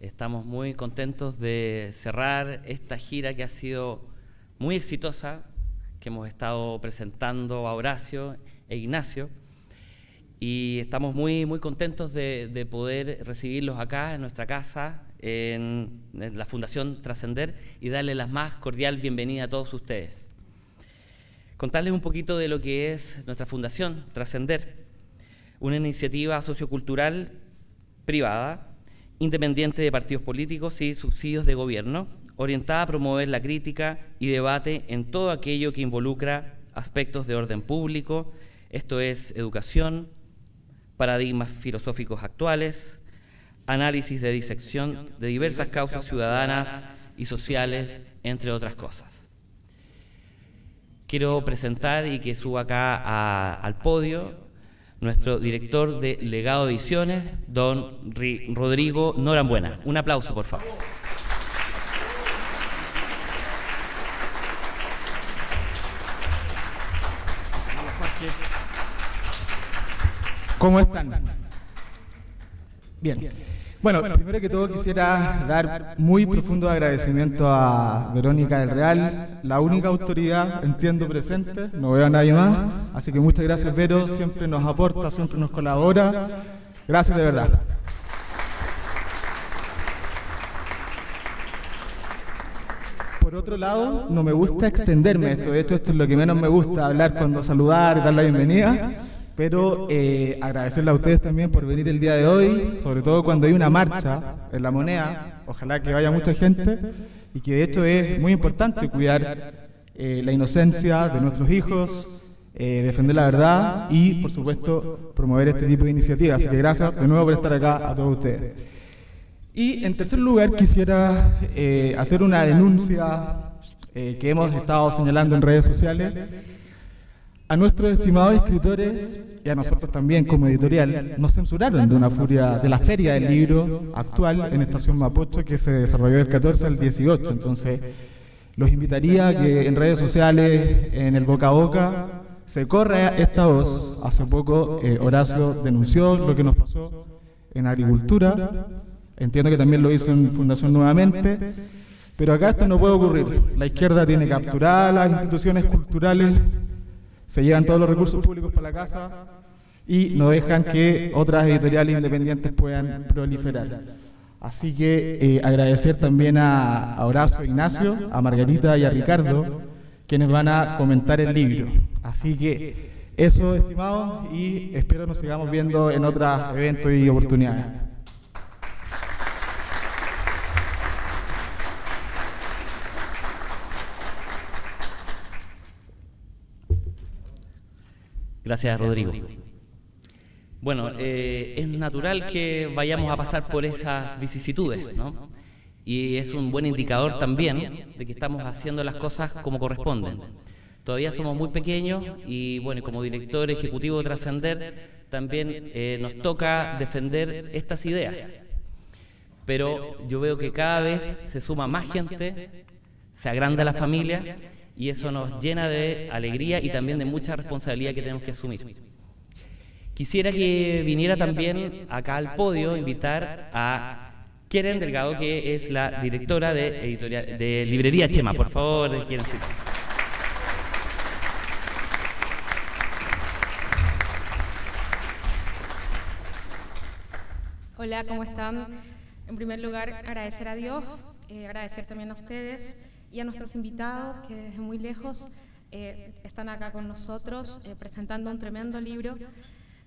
Estamos muy contentos de cerrar esta gira que ha sido muy exitosa, que hemos estado presentando a Horacio e Ignacio, y estamos muy contentos de poder recibirlos acá en nuestra casa, en la Fundación Trascender, y darles la más cordial bienvenida a todos ustedes. Contarles un poquito de lo que es nuestra Fundación Trascender, una iniciativa sociocultural privada, independiente de partidos políticos y subsidios de gobierno, orientada a promover la crítica y debate en todo aquello que involucra aspectos de orden público, esto es educación, paradigmas filosóficos actuales, análisis de disección de diversas causas ciudadanas y sociales, entre otras cosas. Quiero presentar y que suba acá al podio nuestro director de Legado Ediciones, don Rodrigo Norambuena. Un aplauso, por favor. ¿Cómo están? Bien. Bueno, primero que todo quisiera dar muy profundo agradecimiento a Verónica del Real, la única autoridad, entiendo, presente, no veo a nadie más, así que muchas gracias, Vero, siempre nos aporta, siempre nos colabora, gracias de verdad. Por otro lado, no me gusta extenderme esto, de hecho esto es lo que menos me gusta, hablar cuando saludar y dar la bienvenida. Pero agradecerle a ustedes también por venir el día de hoy, sobre todo cuando hay una marcha en La Moneda, ojalá que vaya mucha gente, y que de hecho es muy importante cuidar la inocencia de nuestros hijos, defender la verdad y, por supuesto, promover este tipo de iniciativas. Así que gracias de nuevo por estar acá a todos ustedes. Y en tercer lugar quisiera hacer una denuncia que hemos estado señalando en redes sociales. A nuestros estimados escritores y a nosotros también como editorial nos censuraron de la Feria del Libro actual en Estación Mapocho, que se desarrolló del 14 al 18. Entonces los invitaría a que en redes sociales, en el boca a boca, se corra esta voz. Hace poco Horacio denunció lo que nos pasó en agricultura, entiendo que también lo hizo en Fundación nuevamente, pero acá esto no puede ocurrir. La izquierda tiene capturadas las instituciones culturales, se llevan todos los recursos públicos para la casa y no dejan que otras editoriales independientes puedan proliferar. Así que agradecer también a Horacio e Ignacio, a Margarita y a Ricardo, quienes van a comentar el libro. Así que eso, estimados, y espero nos sigamos viendo en otros eventos y oportunidades. Gracias, Rodrigo. Bueno, es natural que vayamos a pasar por esas vicisitudes, ¿no? Y es un buen indicador también de que estamos haciendo las cosas como corresponden. Todavía somos muy pequeños y, bueno, como director ejecutivo de Trascender, también nos toca defender estas ideas. Pero yo veo que cada vez se suma más gente, se agranda la familia, y eso nos llena de alegría y también de mucha responsabilidad que tenemos que asumir. Quisiera que viniera también acá al podio invitar a Keren Delgado, que es la directora de Librería Chema. Por favor, Keren. Hola, ¿cómo están? En primer lugar, agradecer a Dios, agradecer también a ustedes y a nuestros invitados que desde muy lejos están acá con nosotros presentando un tremendo libro.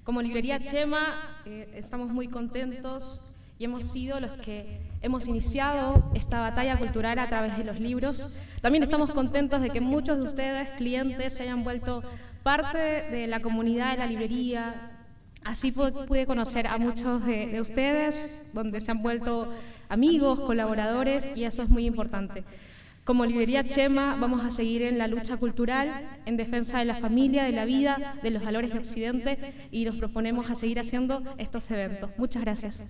Como Librería Chema estamos muy contentos y hemos sido los que hemos iniciado esta batalla cultural a través de los libros. También estamos contentos de que muchos de ustedes, clientes, se hayan vuelto parte de la comunidad de la librería. Así pude conocer a muchos de ustedes, donde se han vuelto amigos, colaboradores, y eso es muy importante. Como Librería Chema vamos a seguir en la lucha cultural, en defensa de la familia, de la vida, de los valores de Occidente, y nos proponemos a seguir haciendo estos eventos. Muchas gracias.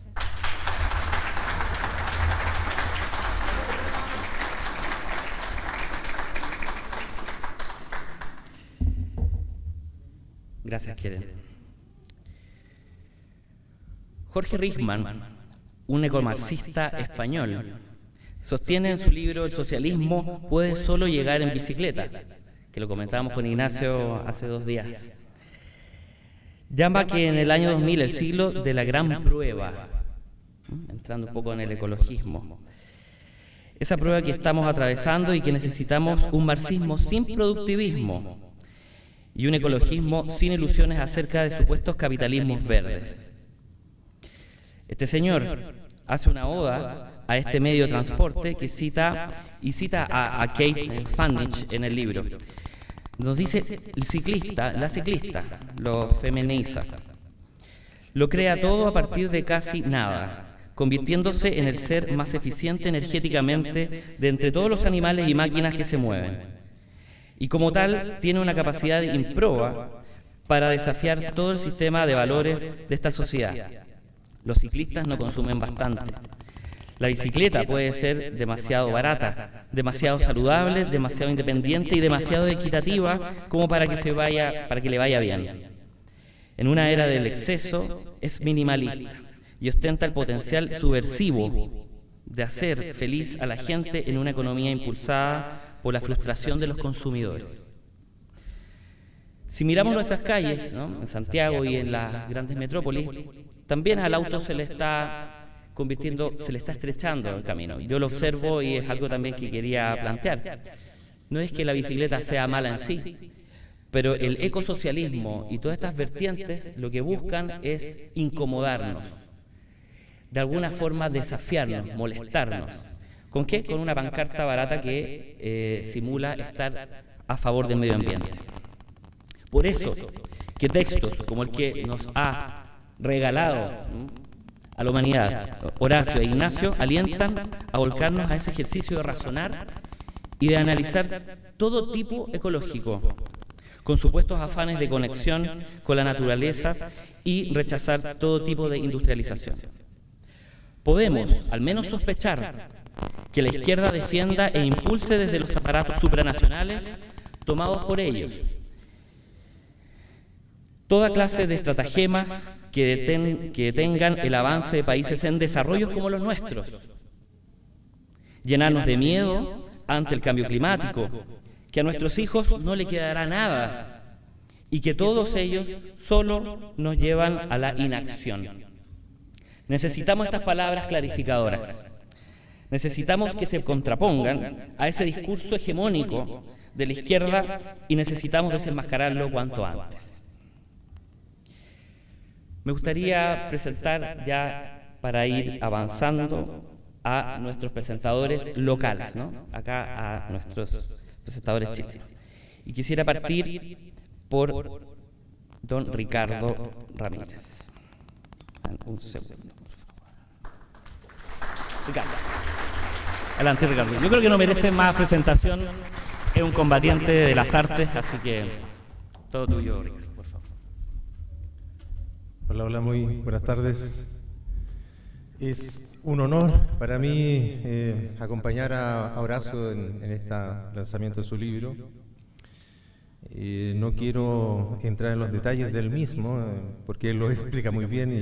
Gracias, Keren. Jorge Richman un ecomarxista español, sostiene en su libro El socialismo puede solo llegar en bicicleta, que lo comentábamos con Ignacio hace 2 días. Llama que en el año 2000 el siglo de la gran prueba, entrando un poco en el ecologismo, esa prueba que estamos atravesando y que necesitamos un marxismo sin productivismo y un ecologismo sin ilusiones acerca de supuestos capitalismos verdes. Este señor hace una oda a este medio de transporte que cita a Kate Fannich en el libro. Nos dice el ciclista, la ciclista, lo feminiza. Lo crea todo a partir de casi nada, convirtiéndose en el ser más eficiente energéticamente de entre todos los animales y máquinas que se mueven. Y como tal, tiene una capacidad improba para desafiar todo el sistema de valores de esta sociedad. Los ciclistas no consumen bastante. La bicicleta puede ser demasiado barata, demasiado saludable, demasiado independiente y demasiado equitativa como para que le vaya bien. En una era del exceso, es minimalista y ostenta el potencial subversivo de hacer feliz a la gente en una economía impulsada por la frustración de los consumidores. Si miramos nuestras calles, ¿no?, en Santiago y en las grandes metrópolis, también al auto se le está estrechando el camino. Yo lo observo y es algo también que quería plantear. No es que la bicicleta sea mala en sí, pero el ecosocialismo y todas estas vertientes lo que buscan es incomodarnos, de alguna forma desafiarnos, molestarnos. ¿Con qué? Con una pancarta barata que simula estar a favor del medio ambiente. Por eso, que textos como el que nos ha regalado a la humanidad Horacio e Ignacio alientan a volcarnos a ese ejercicio de razonar y de analizar todo tipo ecológico, con supuestos afanes de conexión con la naturaleza y rechazar todo tipo de industrialización. Podemos, al menos, sospechar que la izquierda defienda e impulse desde los aparatos supranacionales tomados por ellos toda clase de estratagemas que detengan el avance de países en desarrollo como los nuestros, llenarnos de miedo ante el cambio climático, que a nuestros hijos no le quedará nada y que todos ellos solo nos llevan a la inacción. Necesitamos estas palabras clarificadoras. Necesitamos que se contrapongan a ese discurso hegemónico de la izquierda y necesitamos desenmascararlo cuanto antes. Me gustaría presentar ya, para ir avanzando, a nuestros presentadores locales, ¿no? Acá a nuestros presentadores chilenos. Y quisiera partir por don Ricardo Ramírez. Un segundo, por favor. Ricardo. Adelante, Ricardo. Yo creo que no merece más presentación. Es un combatiente de las artes, así que todo tuyo, Ricardo. Hola, muy buenas tardes. Es un honor para mí acompañar a Horacio en este lanzamiento de su libro. No quiero entrar en los detalles del mismo, porque él lo explica muy bien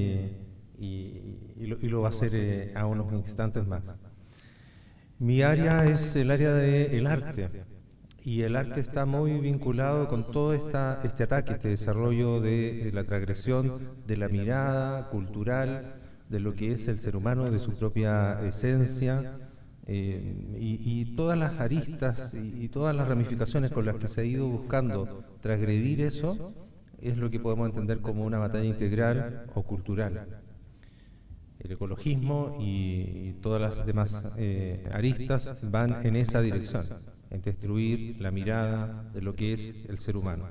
y lo va a hacer a unos instantes más. Mi área es el área del arte. Y el arte está muy vinculado con todo este ataque, este desarrollo de la transgresión, de la mirada cultural, de lo que es el ser humano, de su propia esencia, y todas las aristas y todas las ramificaciones con las que se ha ido buscando transgredir eso, es lo que podemos entender como una batalla integral o cultural. El ecologismo y todas las demás aristas van en esa dirección, en destruir la mirada de lo que es el ser humano.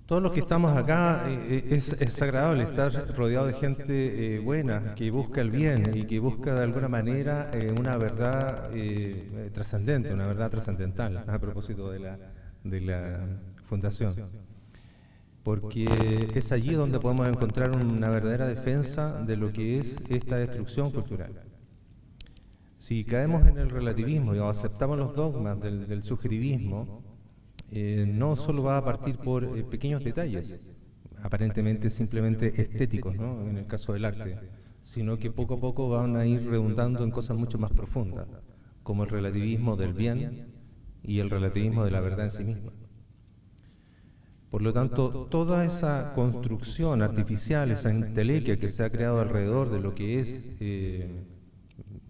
Todos los que estamos acá, es agradable estar rodeado de gente buena, que busca el bien y que busca de alguna manera una verdad trascendente, una verdad trascendental, a propósito de la fundación. Porque es allí donde podemos encontrar una verdadera defensa de lo que es esta destrucción cultural. Si caemos en el relativismo y aceptamos los dogmas del subjetivismo, no solo va a partir por pequeños detalles. aparentemente simplemente estéticos, ¿no?, en el caso del arte, sino que poco a poco van a ir redundando en cosas mucho más profundas, como el relativismo del bien y el relativismo de la verdad en sí misma. Por lo tanto, toda esa construcción artificial, esa entelequia que se ha creado alrededor de lo que es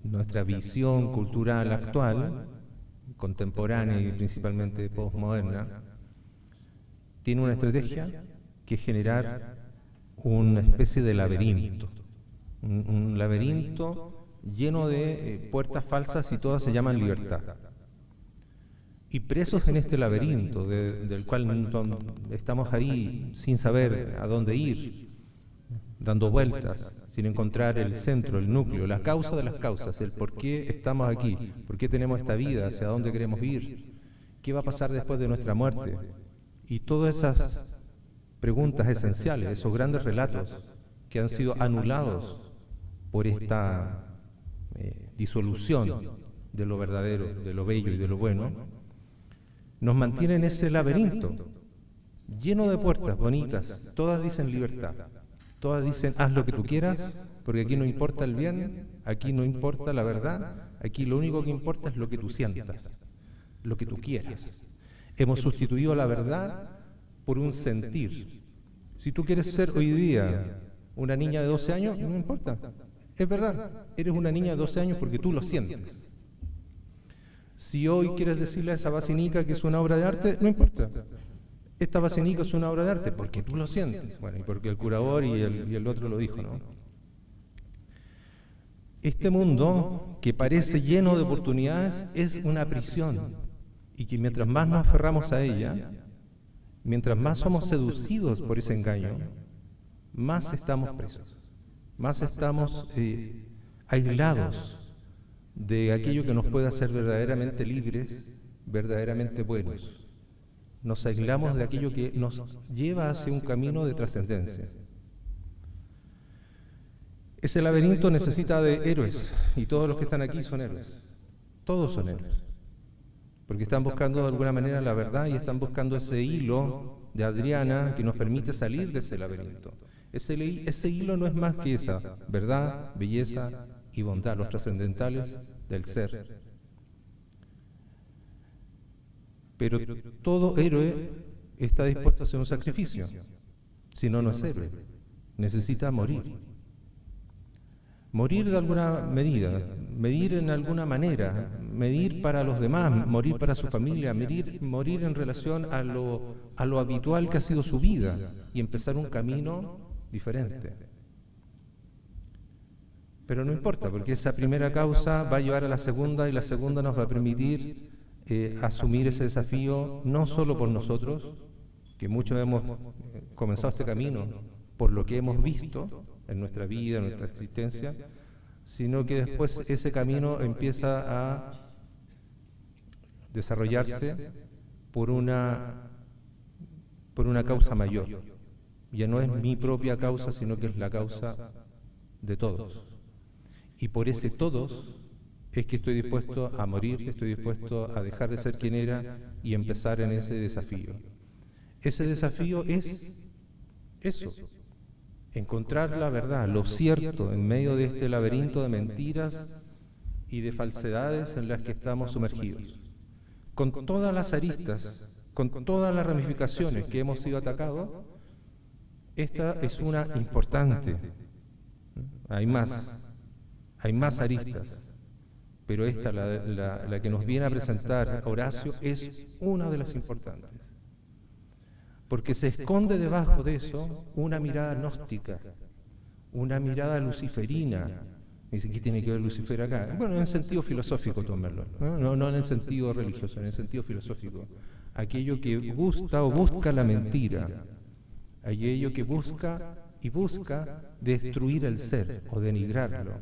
nuestra visión cultural actual, contemporánea y principalmente postmoderna, tiene una estrategia que es generar una especie de laberinto, un laberinto lleno de puertas falsas y todas se llaman libertad. Y presos en este laberinto del cual estamos ahí sin saber a dónde ir, dando vueltas, sin encontrar el centro, el núcleo, la causa de las causas, el por qué estamos aquí, por qué tenemos esta vida, hacia dónde queremos ir, qué va a pasar después de nuestra muerte. Y todas esas preguntas esenciales, esos grandes relatos que han sido anulados por esta disolución de lo verdadero, de lo bello y de lo bueno, nos mantiene en ese laberinto, lleno de puertas bonitas, todas dicen libertad, todas dicen haz lo que tú quieras, porque aquí no importa el bien, aquí no importa la verdad, aquí lo único que importa es lo que tú sientas, lo que tú quieras. Hemos sustituido la verdad por un sentir. Si tú quieres ser hoy día una niña de 12 años, no importa, es verdad, eres una niña de 12 años porque tú lo sientes. Si hoy quieres decirle a esa basinica que es una obra de arte, no importa. Esta basinica es una obra de arte porque tú lo sientes. Bueno, y porque el curador y el otro lo dijo, ¿no? Este mundo, que parece lleno de oportunidades, es una prisión. Y que mientras más nos aferramos a ella, mientras más somos seducidos por ese engaño, más estamos presos, más estamos aislados de aquello que nos puede hacer verdaderamente libres, verdaderamente buenos. Nos aislamos de aquello que nos lleva hacia un camino de trascendencia. Ese laberinto necesita de héroes, y todos los que están aquí son héroes. Todos son héroes. Porque están buscando de alguna manera la verdad y están buscando ese hilo de Adriana que nos permite salir de ese laberinto. Ese hilo no es más que esa verdad, belleza y bondad, los trascendentales del ser. Pero todo héroe está dispuesto a hacer un sacrificio, si no, no es héroe. Necesita morir. Morir de alguna medida, medir en alguna manera, medir para los demás, morir para su familia, morir en relación a lo habitual que ha sido su vida y empezar un camino diferente. Pero no importa, porque esa primera causa va a llevar a la segunda y la segunda nos va a permitir asumir ese desafío no solo por nosotros, que muchos hemos comenzado este camino por lo que hemos visto en nuestra vida, en nuestra existencia, sino que después ese camino empieza a desarrollarse por una causa mayor. Ya no es mi propia causa, sino que es la causa de todos. Y por ese todos es que estoy dispuesto a morir, estoy dispuesto a dejar de ser quien era y empezar en ese desafío. Ese desafío es eso, encontrar la verdad, lo cierto, en medio de este laberinto de mentiras y de falsedades en las que estamos sumergidos. Con todas las aristas, con todas las ramificaciones que hemos sido atacados, esta es una importante. Hay más aristas, pero esta, la que nos viene a presentar Horacio, es una de las importantes. Porque se esconde debajo de eso una mirada gnóstica, una mirada luciferina. Me dice, ¿qué tiene que ver Lucifer acá? Bueno, en el sentido filosófico, tomarlo, no en el sentido religioso, en el sentido filosófico. Aquello que gusta o busca la mentira, aquello que busca destruir el ser o denigrarlo.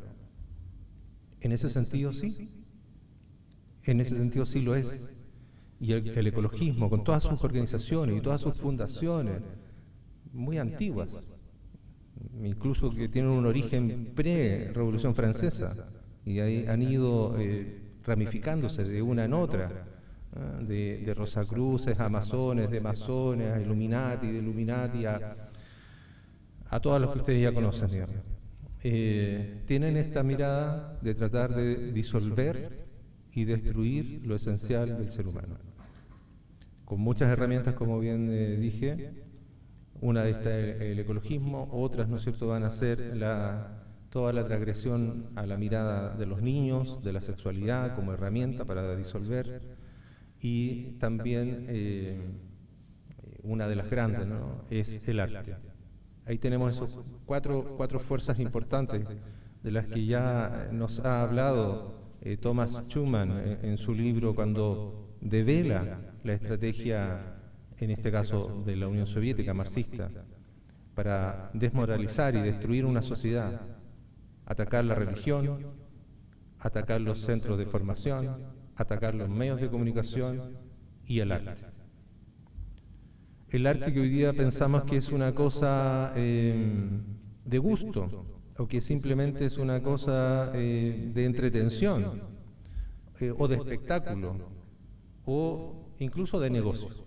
En ese sentido sí, lo es. Y el ecologismo, con todas sus organizaciones y todas sus fundaciones, muy antiguas, incluso que tienen un origen pre-Revolución Francesa, y ahí han ido ramificándose de una en otra, de Rosacruces a masones, de masones a Illuminati, de Illuminati a a todos los que ustedes ya conocen, digamos. Tienen esta mirada de tratar de disolver y destruir lo esencial del ser humano. Con muchas herramientas, como bien dije, una de estas es el ecologismo, otras, ¿no es cierto?, van a ser toda la transgresión a la mirada de los niños, de la sexualidad como herramienta para disolver, y también una de las grandes, ¿no?, es el arte. Ahí tenemos esos cuatro fuerzas importantes de las que ya nos ha hablado Thomas Schumann en su libro cuando devela la estrategia, en este caso de la Unión Soviética marxista, para desmoralizar y destruir una sociedad, atacar la religión, atacar los centros de formación, atacar los medios de comunicación y el arte. El arte que hoy día pensamos que es una cosa de gusto, o que simplemente es una cosa de entretención, o de espectáculo, o incluso de negocios.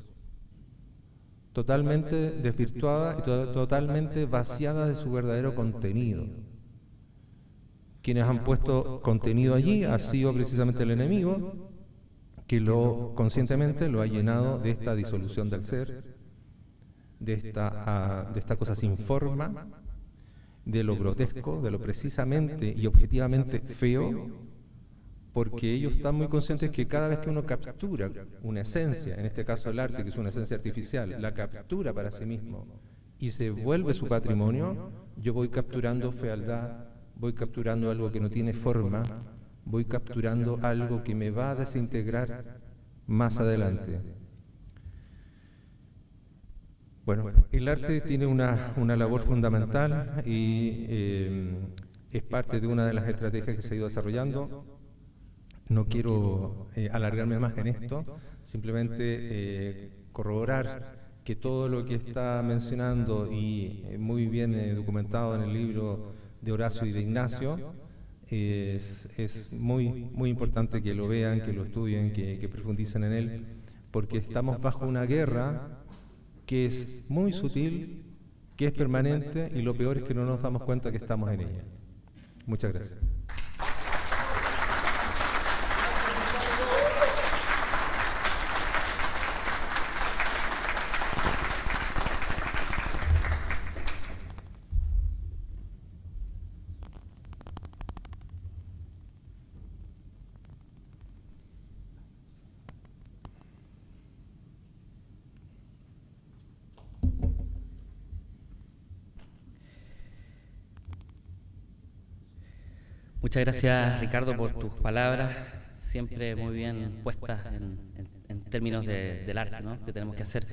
Totalmente desvirtuada y totalmente vaciada de su verdadero contenido. Quienes han puesto contenido allí ha sido precisamente el enemigo, que conscientemente lo ha llenado de esta disolución del ser, de esta cosa sin forma, de lo grotesco, de lo precisamente y objetivamente feo, porque ellos están muy conscientes que cada vez que uno captura una esencia, en este caso el arte, que es una esencia artificial, la captura para sí mismo y se vuelve su patrimonio, yo voy capturando fealdad, voy capturando algo que no tiene forma, voy capturando algo que me va a desintegrar más adelante. Bueno, el arte tiene una labor fundamental y es parte de una de las estrategias que se ha ido desarrollando. No quiero alargarme más en esto, simplemente corroborar que todo lo que está mencionando y muy bien documentado en el libro de Horacio y de Ignacio es muy importante que lo vean, que lo estudien, que profundicen en él, porque estamos bajo una guerra que es muy sutil, que es permanente y lo peor es que no nos damos cuenta que estamos en ella. Muchas gracias. Muchas gracias, Ricardo, por tus palabras, siempre muy bien puestas en términos del arte, ¿no? Que tenemos que hacer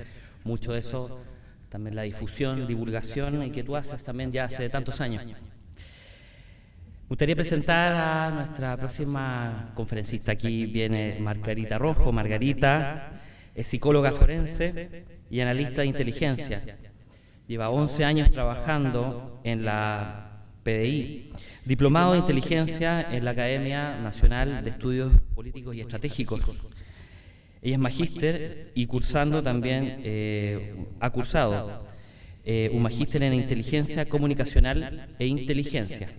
mucho de eso, también la difusión, divulgación, y que tú haces también ya hace tantos años. Me gustaría presentar a nuestra próxima conferencista. Aquí viene Margarita Rojo. Margarita es psicóloga forense y analista de inteligencia. Lleva 11 años trabajando en la PDI, diplomado de inteligencia en la Academia Nacional de Estudios Políticos y Estratégicos. Ella es magíster y cursando también, ha cursado un magíster en inteligencia comunicacional e inteligencia.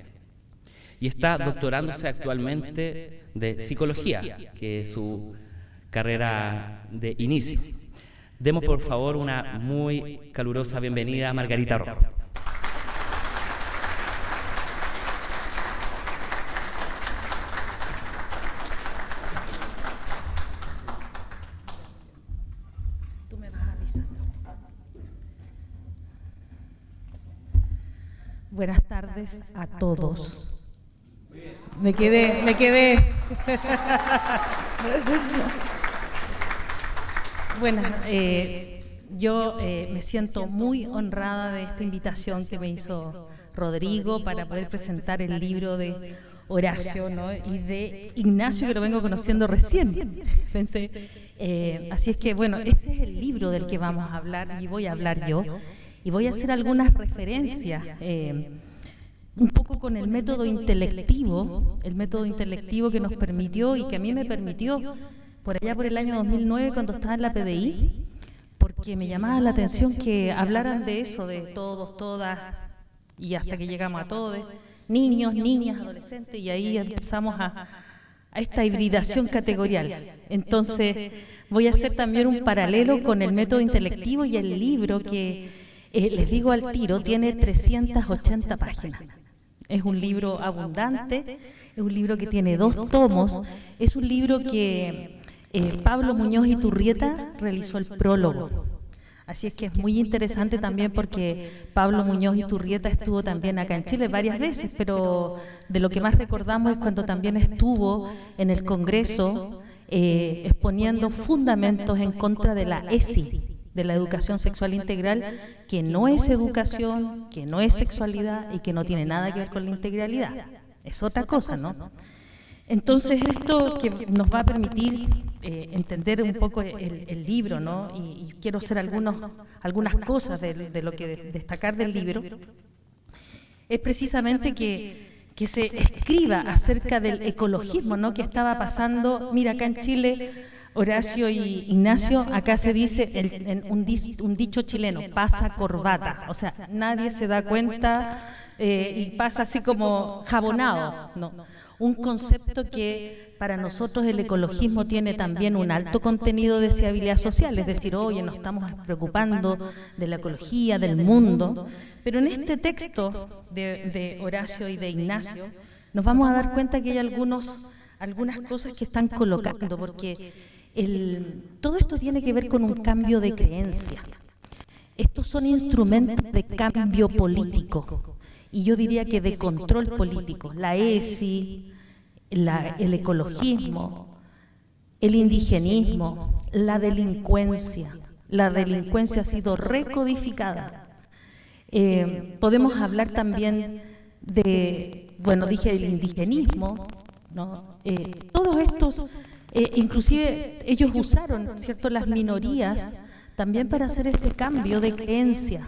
Y está doctorándose actualmente de psicología, que es su carrera de inicio. Demos por favor una muy calurosa bienvenida a Margarita Rojo. Buenas tardes a todos. Me quedé. Bueno, yo me siento muy honrada de esta invitación que me hizo Rodrigo para poder presentar el libro de Horacio, ¿no? Y de Ignacio, que lo vengo conociendo recién. Pensé, así es que, bueno, ese es el libro del que vamos a hablar y voy a hablar yo. Y voy a hacer algunas referencias, un poco con el método intelectivo que nos permitió y que a mí me permitió por allá por el año 2009 cuando estaba en la PDI, porque me llamaba la atención que hablaran de eso, de todos, todas, y hasta que llegamos a todos, niños, niñas, adolescentes, y ahí empezamos a esta hibridación categorial. Entonces, voy a hacer también un paralelo con el método intelectivo y el libro que, les digo al tiro, tiene 380 páginas. Es un libro abundante, es un libro que tiene 2 tomos, es un libro que Pablo Muñoz Iturrieta realizó el prólogo. Así es que es muy interesante también porque Pablo Muñoz Iturrieta estuvo también acá en Chile varias veces, pero de lo que más recordamos es cuando también estuvo en el Congreso exponiendo fundamentos en contra de la ESI, de la educación sexual integral, que no es educación, que no es sexualidad y que no tiene nada que ver con la integralidad. Es otra cosa, ¿no? Entonces, esto que nos va a permitir entender un poco el libro, ¿no? Y quiero hacer algunas cosas de lo que destacar del libro, es precisamente que se escriba acerca del ecologismo, ¿no? Que estaba pasando. Mira, acá en Chile, Horacio y Ignacio, acá se dice un dicho chileno, pasa corbata, o sea, nadie se da cuenta y pasa así como jabonado, ¿no? Un concepto que para nosotros el ecologismo tiene también un alto contenido de deseabilidad social, es decir, oye, nos estamos preocupando de la ecología, del mundo, pero en este texto de Horacio y de Ignacio nos vamos a dar cuenta que hay algunas cosas que están colocando, porque todo esto tiene que ver con un cambio de creencia. Estos son instrumentos de cambio político, y yo diría que de control político. La ESI, el ecologismo, el indigenismo, la delincuencia. La delincuencia ha sido recodificada. Podemos hablar también de, bueno, dije el indigenismo, ¿no? Todos estos, inclusive ellos usaron, ¿cierto?, las minorías también para hacer este cambio de creencia.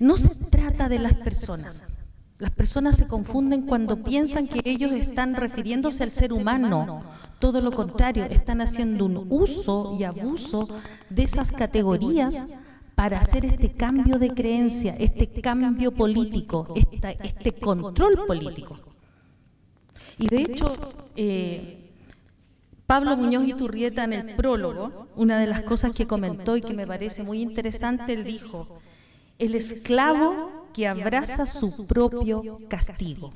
No se trata de las personas. Las personas se confunden cuando piensan que ellos están refiriéndose al ser humano. Todo lo contrario, están haciendo un uso y abuso de esas categorías para hacer este cambio de creencia, este cambio político, este control político. Y de hecho, Pablo Muñoz Iturrieta, en el prólogo, una de las cosas que comentó y que me parece muy interesante, él dijo: el esclavo que abraza su propio castigo.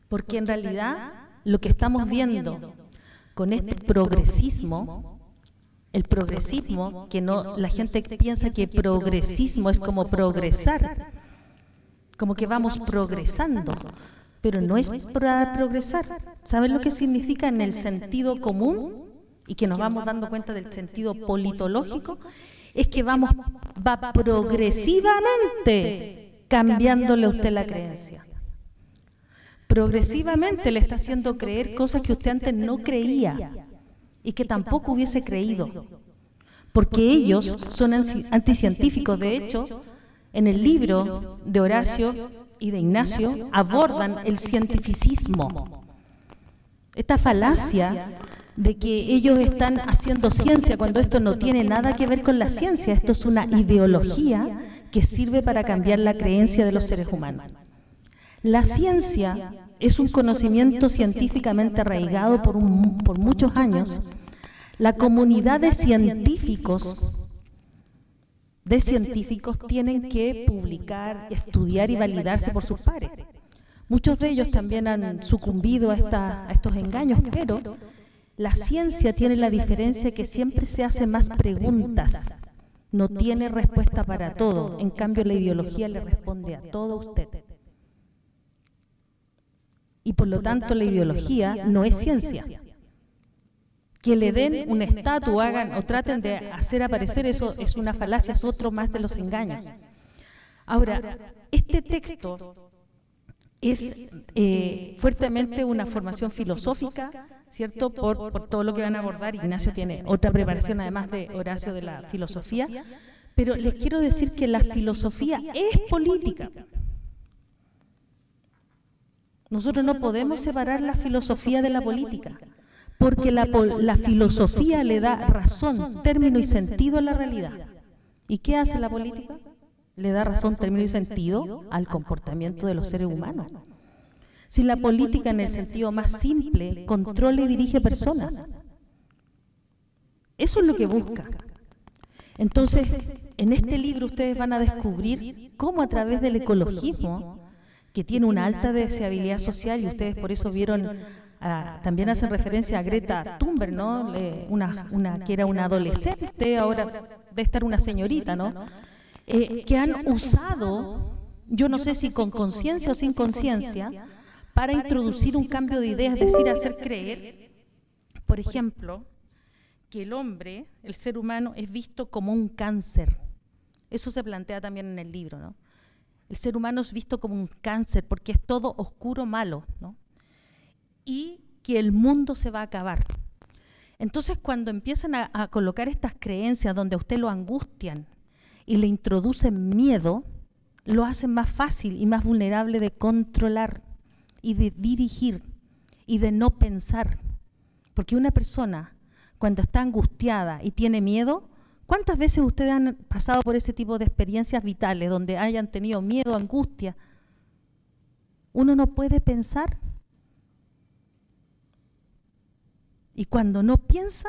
Porque en realidad lo que estamos viendo con este progresismo, el progresismo, que no, la gente piensa que progresismo es como progresar, como que vamos progresando, pero no es para progresar. ¿Saben lo que significa en el sentido común? Y que nos vamos dando cuenta del sentido politológico. Es que va progresivamente cambiándole a usted la creencia. Progresivamente le está haciendo creer cosas que usted antes no creía y que tampoco hubiese creído, porque ellos son anticientíficos. De hecho, en el libro de Horacio y de Ignacio abordan el cientificismo, esta falacia de que ellos están haciendo ciencia cuando esto no tiene nada que ver con la ciencia. Esto es una ideología que sirve para cambiar la creencia de los seres humanos. La ciencia es un conocimiento científicamente arraigado por muchos años. La comunidad de científicos tienen que publicar, estudiar y validarse por sus pares. Muchos de ellos también han sucumbido a estos engaños, pero la ciencia tiene la diferencia que siempre se hace más preguntas, no tiene respuesta para todo. En cambio, la ideología le responde a todo usted. Y por lo tanto, la ideología no es ciencia. Que le den una estatua, hagan o traten de hacer aparecer eso, es una falacia, es otro más de los engaños. Ahora, este texto es fuertemente una formación filosófica, ¿cierto?, por todo lo que van a abordar. Ignacio tiene otra preparación, además de Horacio, de la filosofía, pero les quiero decir que la filosofía es política. Nosotros no podemos separar la filosofía de la política, porque la filosofía le da razón, término y sentido a la realidad. ¿Y qué hace la política? le da razón, término y sentido al comportamiento de los seres humanos. Si la política en el sentido más simple controla y dirige personas, eso es lo que busca. Entonces, en este libro ustedes van a descubrir cómo a través del ecologismo, que tiene una alta deseabilidad social, y ustedes por eso vieron, también hacen referencia a Greta Thunberg, ¿no? Que era una adolescente, ahora debe estar una señorita, ¿no? Que han usado, yo no sé si con conciencia o sin conciencia, para introducir un cambio de ideas, es decir, hacer creer, por ejemplo, que el hombre, el ser humano, es visto como un cáncer. Eso se plantea también en el libro, ¿no? El ser humano es visto como un cáncer porque es todo oscuro, malo, ¿no? Y que el mundo se va a acabar. Entonces, cuando empiezan a colocar estas creencias donde a usted lo angustian y le introducen miedo, lo hacen más fácil y más vulnerable de controlar y de dirigir y de no pensar. Porque una persona, cuando está angustiada y tiene miedo, ¿cuántas veces ustedes han pasado por ese tipo de experiencias vitales donde hayan tenido miedo, angustia? Uno no puede pensar. Y cuando no piensa,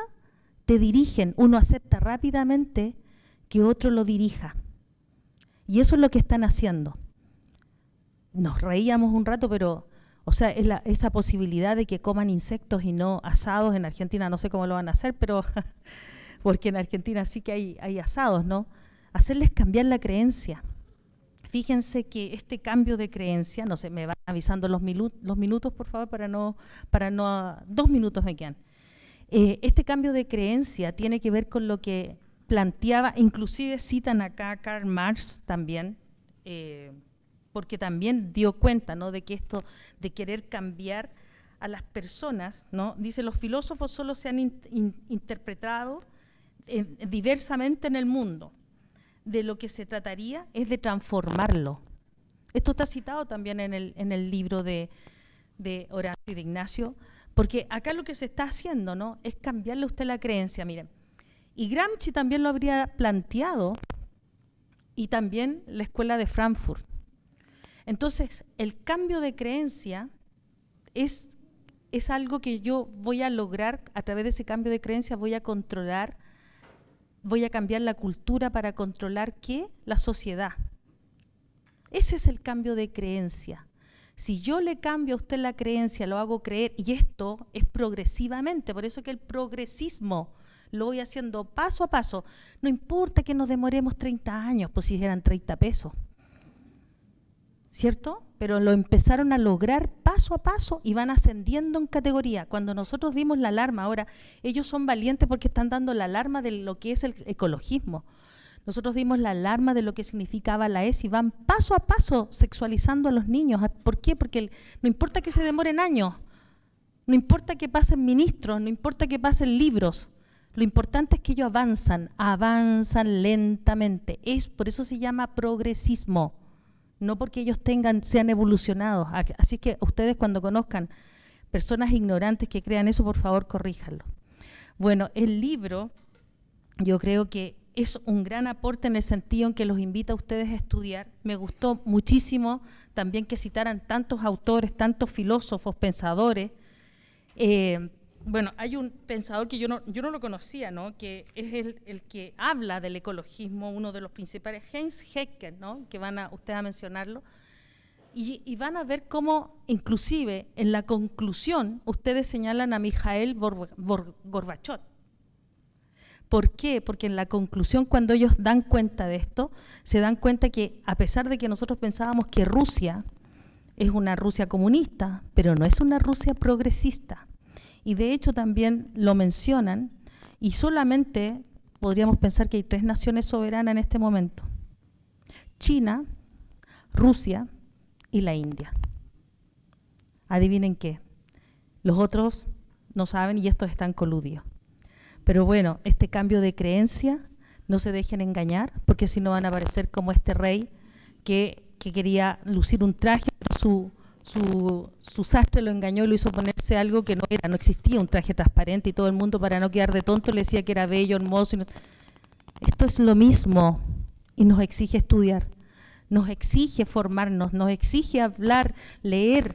te dirigen. Uno acepta rápidamente que otro lo dirija. Y eso es lo que están haciendo. Nos reíamos un rato, pero, o sea, esa posibilidad de que coman insectos y no asados en Argentina, no sé cómo lo van a hacer, pero porque en Argentina sí que hay asados, ¿no? Hacerles cambiar la creencia. Fíjense que este cambio de creencia, no sé, me van avisando los minutos, por favor, para no 2 minutos me quedan. Este cambio de creencia tiene que ver con lo que planteaba, inclusive citan acá a Karl Marx también, porque también dio cuenta, ¿no?, de que esto de querer cambiar a las personas, ¿no? Dice, los filósofos solo se han interpretado diversamente en el mundo. De lo que se trataría es de transformarlo. Esto está citado también en el libro de Horacio y de Ignacio, porque acá lo que se está haciendo, ¿no?, es cambiarle a usted la creencia, miren. Y Gramsci también lo habría planteado, y también la Escuela de Frankfurt. Entonces, el cambio de creencia es algo que yo voy a lograr, a través de ese cambio de creencia voy a controlar, voy a cambiar la cultura para controlar, ¿qué? La sociedad. Ese es el cambio de creencia. Si yo le cambio a usted la creencia, lo hago creer, y esto es progresivamente, por eso que el progresismo lo voy haciendo paso a paso. No importa que nos demoremos 30 años, pues si eran 30 pesos. ¿Cierto? Pero lo empezaron a lograr paso a paso y van ascendiendo en categoría. Cuando nosotros dimos la alarma, ahora ellos son valientes porque están dando la alarma de lo que es el ecologismo. Nosotros dimos la alarma de lo que significaba la ESI, van paso a paso sexualizando a los niños. ¿Por qué? Porque no importa que se demoren años, no importa que pasen ministros, no importa que pasen libros, lo importante es que ellos avanzan lentamente. Por eso se llama progresismo, no porque ellos sean evolucionados. Así que ustedes, cuando conozcan personas ignorantes que crean eso, por favor, corríjanlo. Bueno, el libro yo creo que es un gran aporte en el sentido en que los invita a ustedes a estudiar. Me gustó muchísimo también que citaran tantos autores, tantos filósofos, pensadores. Bueno, hay un pensador que yo no lo conocía, ¿no?, que es el que habla del ecologismo, uno de los principales, Heinz Hecker, ¿no?, que ustedes a mencionarlo, y van a ver cómo, inclusive, en la conclusión, ustedes señalan a Mikhail Gorbachev. ¿Por qué? Porque en la conclusión, cuando ellos dan cuenta de esto, se dan cuenta que, a pesar de que nosotros pensábamos que Rusia es una Rusia comunista, pero no es una Rusia progresista. Y de hecho también lo mencionan, y solamente podríamos pensar que hay 3 naciones soberanas en este momento: China, Rusia y la India. Adivinen qué, los otros no saben y estos están coludidos. Pero bueno, este cambio de creencia, no se dejen engañar, porque si no van a aparecer como este rey que quería lucir un traje, pero su sastre lo engañó y lo hizo ponerse algo que no existía, un traje transparente, y todo el mundo, para no quedar de tonto, le decía que era bello, hermoso. Esto es lo mismo y nos exige estudiar. nos exige formarnos, nos exige hablar, leer,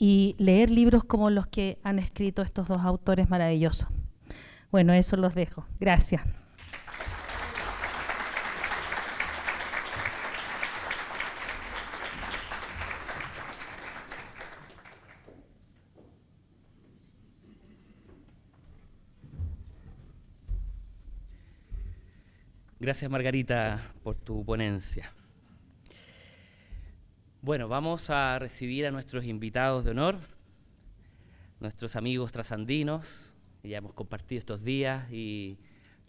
y leer libros como los que han escrito estos dos autores maravillosos. Bueno, eso los dejo. Gracias. Gracias, Margarita, por tu ponencia. Bueno, vamos a recibir a nuestros invitados de honor, nuestros amigos trasandinos, que ya hemos compartido estos días y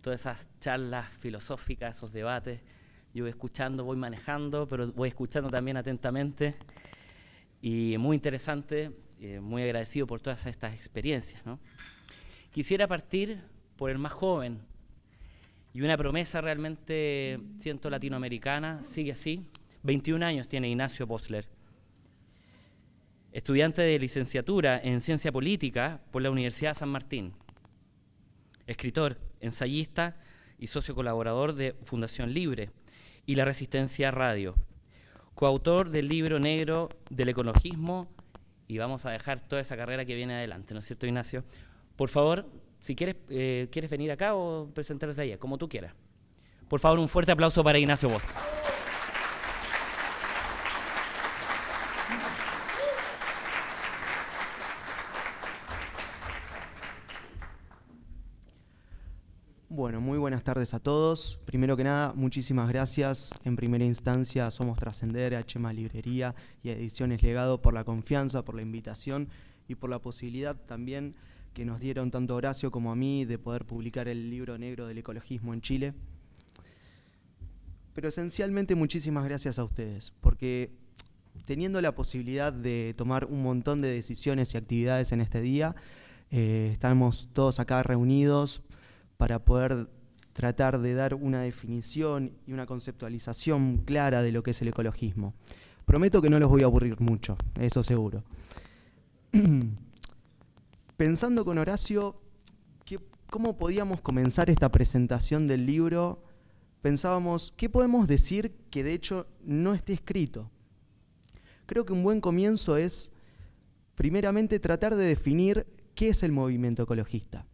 todas esas charlas filosóficas, esos debates. Yo voy escuchando, voy manejando, pero voy escuchando también atentamente. Y muy interesante, muy agradecido por todas estas experiencias, ¿no? Quisiera partir por el más joven, y una promesa realmente, siento, latinoamericana, sigue así. 21 años tiene Ignacio Posler. Estudiante de licenciatura en Ciencia Política por la Universidad San Martín. Escritor, ensayista y socio colaborador de Fundación Libre y La Resistencia Radio. Coautor del libro negro del ecologismo, y vamos a dejar toda esa carrera que viene adelante, ¿no es cierto, Ignacio? Por favor, si quieres, ¿quieres venir acá o presentar desde allá? Como tú quieras. Por favor, un fuerte aplauso para Ignacio Posler. Bueno, muy buenas tardes a todos. Primero que nada, muchísimas gracias en primera instancia a Somos Trascender, a Chema Librería y a Ediciones Legado por la confianza, por la invitación y por la posibilidad también que nos dieron tanto a Horacio como a mí de poder publicar el libro negro del ecologismo en Chile. Pero esencialmente muchísimas gracias a ustedes, porque teniendo la posibilidad de tomar un montón de decisiones y actividades en este día, estamos todos acá reunidos para poder tratar de dar una definición y una conceptualización clara de lo que es el ecologismo. Prometo que no los voy a aburrir mucho, eso seguro. Pensando con Horacio cómo podíamos comenzar esta presentación del libro, pensábamos, ¿qué podemos decir que de hecho no esté escrito? Creo que un buen comienzo es, primeramente, tratar de definir qué es el movimiento ecologista.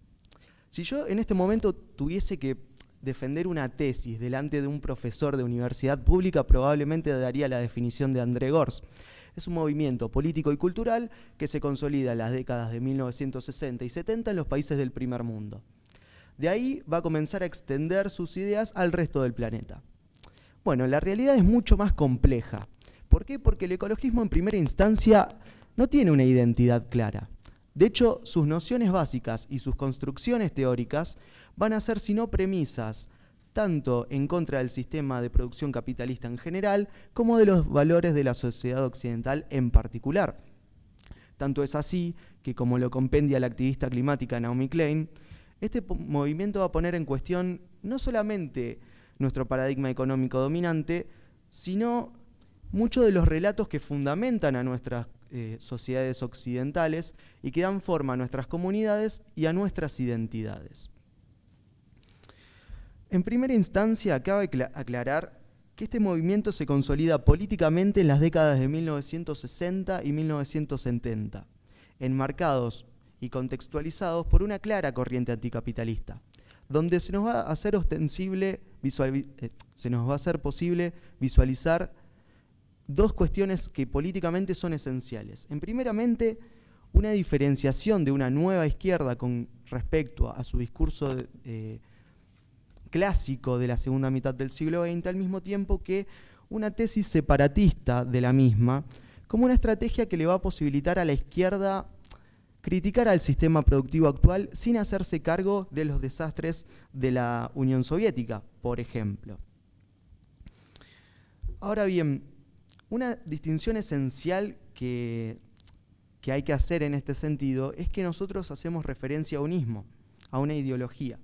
Si yo en este momento tuviese que defender una tesis delante de un profesor de universidad pública, probablemente daría la definición de André Gorz. Es un movimiento político y cultural que se consolida en las décadas de 1960 y 70 en los países del primer mundo. De ahí va a comenzar a extender sus ideas al resto del planeta. Bueno, la realidad es mucho más compleja. ¿Por qué? Porque el ecologismo en primera instancia no tiene una identidad clara. De hecho, sus nociones básicas y sus construcciones teóricas van a ser, si no premisas, tanto en contra del sistema de producción capitalista en general, como de los valores de la sociedad occidental en particular. Tanto es así que, como lo compendia la activista climática Naomi Klein, este movimiento va a poner en cuestión no solamente nuestro paradigma económico dominante, sino muchos de los relatos que fundamentan a nuestras sociedades occidentales y que dan forma a nuestras comunidades y a nuestras identidades. En primera instancia, cabe aclarar que este movimiento se consolida políticamente en las décadas de 1960 y 1970, enmarcados y contextualizados por una clara corriente anticapitalista, donde se nos va a hacer posible visualizar dos cuestiones que políticamente son esenciales. En primeramente, una diferenciación de una nueva izquierda con respecto a su discurso clásico de la segunda mitad del siglo XX, al mismo tiempo que una tesis separatista de la misma, como una estrategia que le va a posibilitar a la izquierda criticar al sistema productivo actual sin hacerse cargo de los desastres de la Unión Soviética, por ejemplo. Ahora bien, una distinción esencial que hay que hacer en este sentido es que nosotros hacemos referencia a unismo, a una ideología.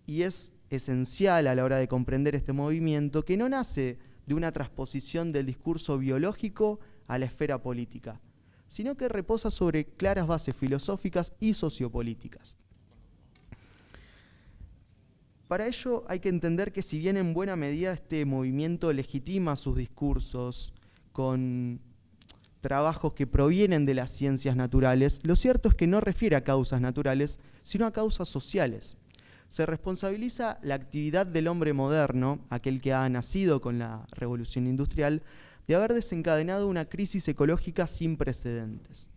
Y es esencial a la hora de comprender este movimiento que no nace de una transposición del discurso biológico a la esfera política, sino que reposa sobre claras bases filosóficas y sociopolíticas. Para ello hay que entender que si bien en buena medida este movimiento legitima sus discursos con trabajos que provienen de las ciencias naturales, lo cierto es que no refiere a causas naturales, sino a causas sociales. Se responsabiliza la actividad del hombre moderno, aquel que ha nacido con la revolución industrial, de haber desencadenado una crisis ecológica sin precedentes.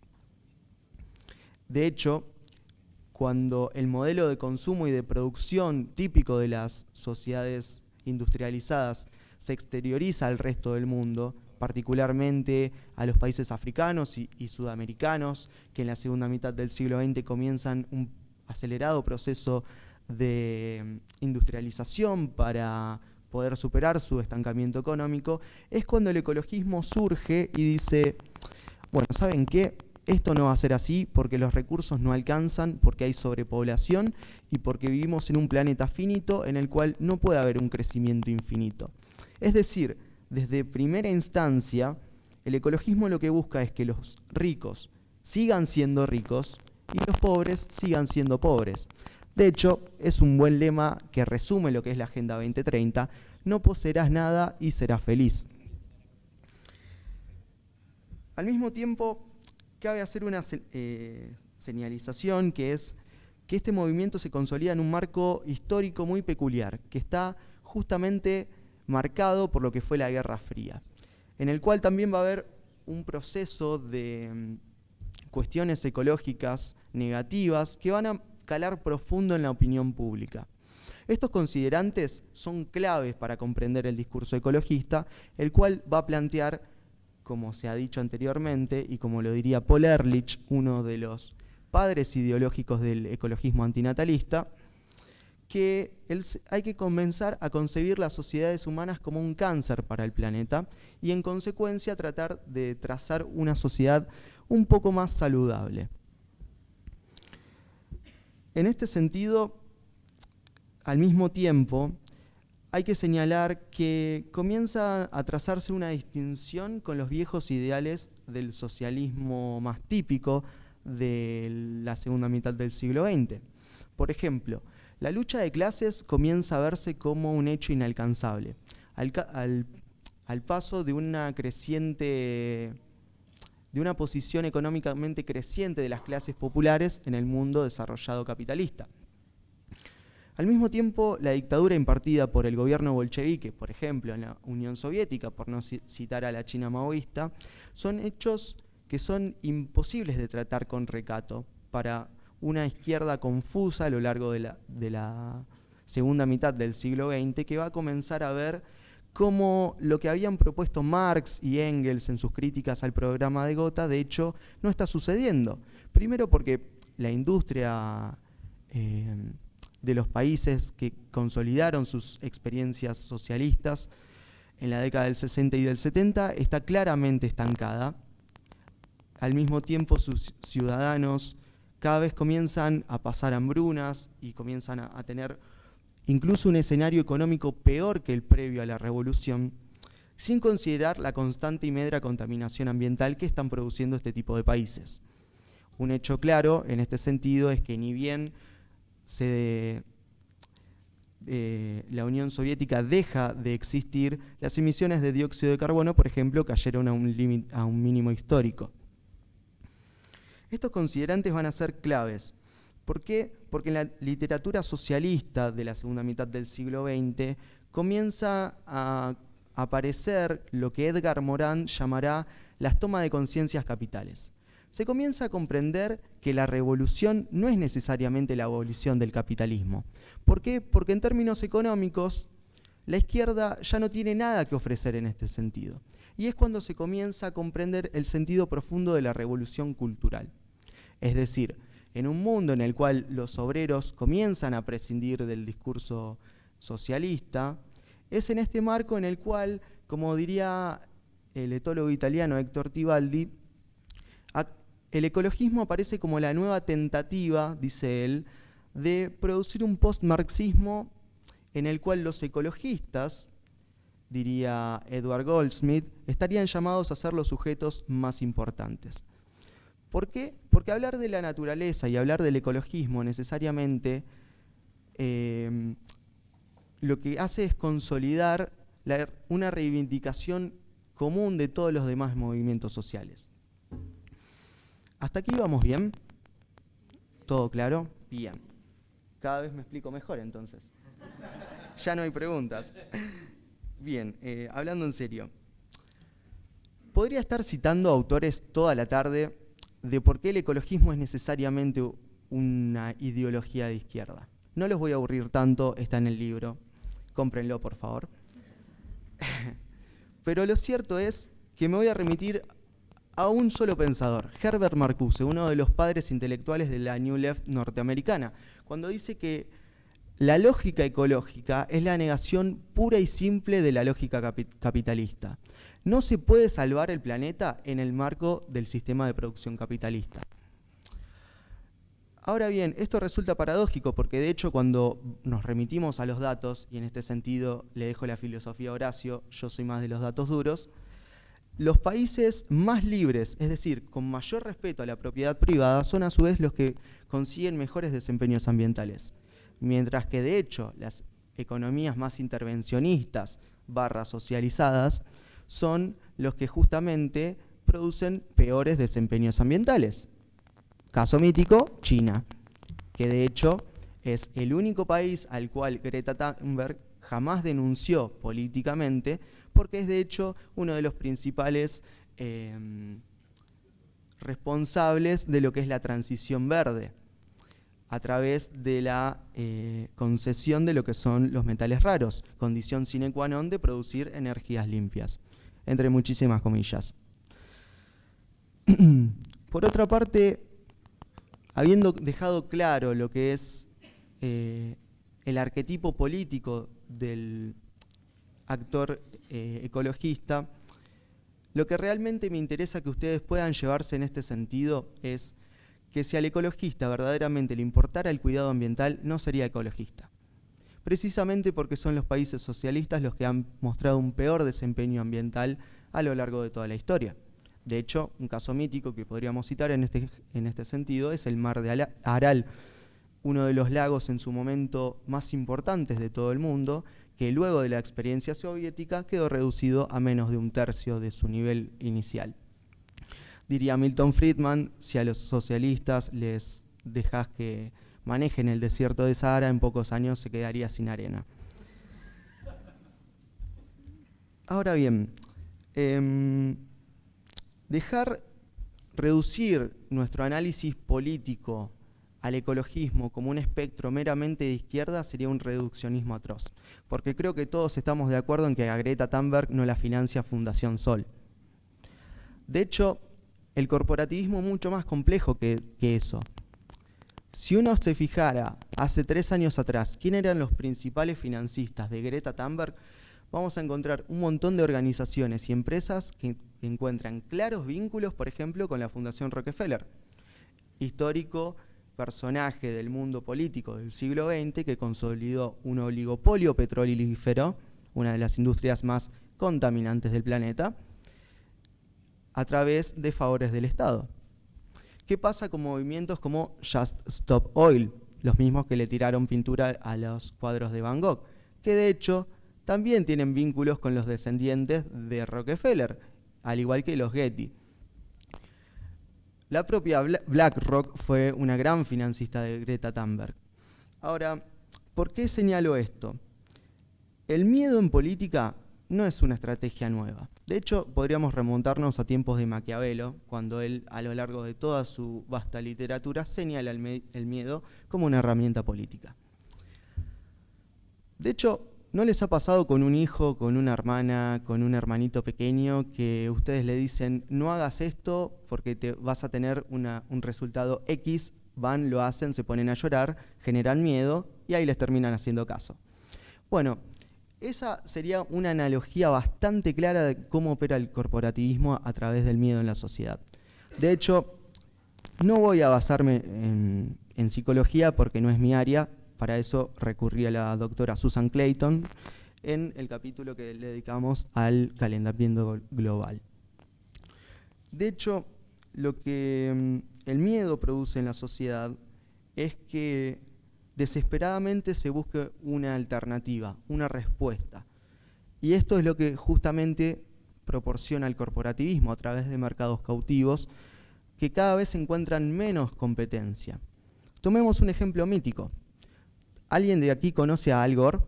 De hecho, cuando el modelo de consumo y de producción típico de las sociedades industrializadas se exterioriza al resto del mundo, particularmente a los países africanos y sudamericanos, que en la segunda mitad del siglo XX comienzan un acelerado proceso de industrialización para poder superar su estancamiento económico, es cuando el ecologismo surge y dice, bueno, ¿saben qué? Esto no va a ser así porque los recursos no alcanzan, porque hay sobrepoblación y porque vivimos en un planeta finito en el cual no puede haber un crecimiento infinito. Es decir, desde primera instancia, el ecologismo lo que busca es que los ricos sigan siendo ricos y los pobres sigan siendo pobres. De hecho, es un buen lema que resume lo que es la Agenda 2030, no poseerás nada y serás feliz. Al mismo tiempo, cabe hacer una señalización, que es que este movimiento se consolida en un marco histórico muy peculiar, que está justamente marcado por lo que fue la Guerra Fría, en el cual también va a haber un proceso de cuestiones ecológicas negativas que van a calar profundo en la opinión pública. Estos considerantes son claves para comprender el discurso ecologista, el cual va a plantear, como se ha dicho anteriormente, y como lo diría Paul Ehrlich, uno de los padres ideológicos del ecologismo antinatalista, que hay que comenzar a concebir las sociedades humanas como un cáncer para el planeta y en consecuencia tratar de trazar una sociedad un poco más saludable. En este sentido, al mismo tiempo, hay que señalar que comienza a trazarse una distinción con los viejos ideales del socialismo más típico de la segunda mitad del siglo XX. Por ejemplo, la lucha de clases comienza a verse como un hecho inalcanzable, al paso de una posición económicamente creciente de las clases populares en el mundo desarrollado capitalista. Al mismo tiempo, la dictadura impartida por el gobierno bolchevique, por ejemplo, en la Unión Soviética, por no citar a la China maoísta, son hechos que son imposibles de tratar con recato para una izquierda confusa a lo largo de la segunda mitad del siglo XX, que va a comenzar a ver cómo lo que habían propuesto Marx y Engels en sus críticas al programa de Gotha, de hecho, no está sucediendo. Primero porque la industria de los países que consolidaron sus experiencias socialistas en la década del 60 y del 70 está claramente estancada. Al mismo tiempo, sus ciudadanos cada vez comienzan a pasar hambrunas y comienzan a tener incluso un escenario económico peor que el previo a la revolución, sin considerar la constante y medra contaminación ambiental que están produciendo este tipo de países. Un hecho claro en este sentido es que ni bien la Unión Soviética deja de existir, las emisiones de dióxido de carbono, por ejemplo, cayeron a un mínimo histórico. Estos considerantes van a ser claves. ¿Por qué? Porque en la literatura socialista de la segunda mitad del siglo XX comienza a aparecer lo que Edgar Morin llamará las tomas de conciencias capitales. Se comienza a comprender que la revolución no es necesariamente la abolición del capitalismo. ¿Por qué? Porque en términos económicos, la izquierda ya no tiene nada que ofrecer en este sentido. Y es cuando se comienza a comprender el sentido profundo de la revolución cultural. Es decir, en un mundo en el cual los obreros comienzan a prescindir del discurso socialista, es en este marco en el cual, como diría el etólogo italiano Héctor Tibaldi, el ecologismo aparece como la nueva tentativa, dice él, de producir un post-marxismo en el cual los ecologistas, diría Edward Goldsmith, estarían llamados a ser los sujetos más importantes. ¿Por qué? Porque hablar de la naturaleza y hablar del ecologismo necesariamente lo que hace es consolidar una reivindicación común de todos los demás movimientos sociales. ¿Hasta aquí vamos bien? ¿Todo claro? Bien. Cada vez me explico mejor entonces. Ya no hay preguntas. Bien, hablando en serio. Podría estar citando autores toda la tarde de por qué el ecologismo es necesariamente una ideología de izquierda. No los voy a aburrir tanto, está en el libro. Cómprenlo, por favor. Pero lo cierto es que me voy a remitir a un solo pensador, Herbert Marcuse, uno de los padres intelectuales de la New Left norteamericana, cuando dice que la lógica ecológica es la negación pura y simple de la lógica capitalista. No se puede salvar el planeta en el marco del sistema de producción capitalista. Ahora bien, esto resulta paradójico porque de hecho cuando nos remitimos a los datos, y en este sentido le dejo la filosofía a Horacio, yo soy más de los datos duros, los países más libres, es decir, con mayor respeto a la propiedad privada, son a su vez los que consiguen mejores desempeños ambientales. Mientras que de hecho las economías más intervencionistas / socializadas son los que justamente producen peores desempeños ambientales. Caso mítico, China, que de hecho es el único país al cual Greta Thunberg jamás denunció políticamente, porque es de hecho uno de los principales responsables de lo que es la transición verde, a través de la concesión de lo que son los metales raros, condición sine qua non de producir energías limpias, entre muchísimas comillas. Por otra parte, habiendo dejado claro lo que es el arquetipo político del actor ecologista, lo que realmente me interesa que ustedes puedan llevarse en este sentido es que si al ecologista verdaderamente le importara el cuidado ambiental, no sería ecologista. Precisamente porque son los países socialistas los que han mostrado un peor desempeño ambiental a lo largo de toda la historia. De hecho, un caso mítico que podríamos citar en este sentido es el mar de Aral, uno de los lagos en su momento más importantes de todo el mundo, que luego de la experiencia soviética quedó reducido a menos de un tercio de su nivel inicial. Diría Milton Friedman, si a los socialistas les dejas que manejen el desierto de Sahara, en pocos años se quedaría sin arena. Ahora bien, reducir nuestro análisis político al ecologismo como un espectro meramente de izquierda sería un reduccionismo atroz, porque creo que todos estamos de acuerdo en que a Greta Thunberg no la financia Fundación Sol. De hecho, el corporativismo es mucho más complejo que eso. Si uno se fijara hace 3 años atrás quién eran los principales financistas de Greta Thunberg, vamos a encontrar un montón de organizaciones y empresas que encuentran claros vínculos, por ejemplo, con la Fundación Rockefeller, histórico personaje del mundo político del siglo XX que consolidó un oligopolio petrolífero, una de las industrias más contaminantes del planeta, a través de favores del Estado. ¿Qué pasa con movimientos como Just Stop Oil? Los mismos que le tiraron pintura a los cuadros de Van Gogh, que de hecho también tienen vínculos con los descendientes de Rockefeller, al igual que los Getty. La propia BlackRock fue una gran financista de Greta Thunberg. Ahora, ¿por qué señalo esto? El miedo en política no es una estrategia nueva. De hecho, podríamos remontarnos a tiempos de Maquiavelo, cuando él, a lo largo de toda su vasta literatura, señala el miedo como una herramienta política. De hecho, ¿no les ha pasado con un hijo, con una hermana, con un hermanito pequeño que ustedes le dicen no hagas esto porque te vas a tener un resultado X, van, lo hacen, se ponen a llorar, generan miedo y ahí les terminan haciendo caso? Bueno, esa sería una analogía bastante clara de cómo opera el corporativismo a través del miedo en la sociedad. De hecho, no voy a basarme en psicología porque no es mi área. Para eso recurrí a la doctora Susan Clayton en el capítulo que le dedicamos al calentamiento global. De hecho, lo que el miedo produce en la sociedad es que desesperadamente se busque una alternativa, una respuesta. Y esto es lo que justamente proporciona el corporativismo a través de mercados cautivos que cada vez encuentran menos competencia. Tomemos un ejemplo mítico. ¿Alguien de aquí conoce a Al Gore,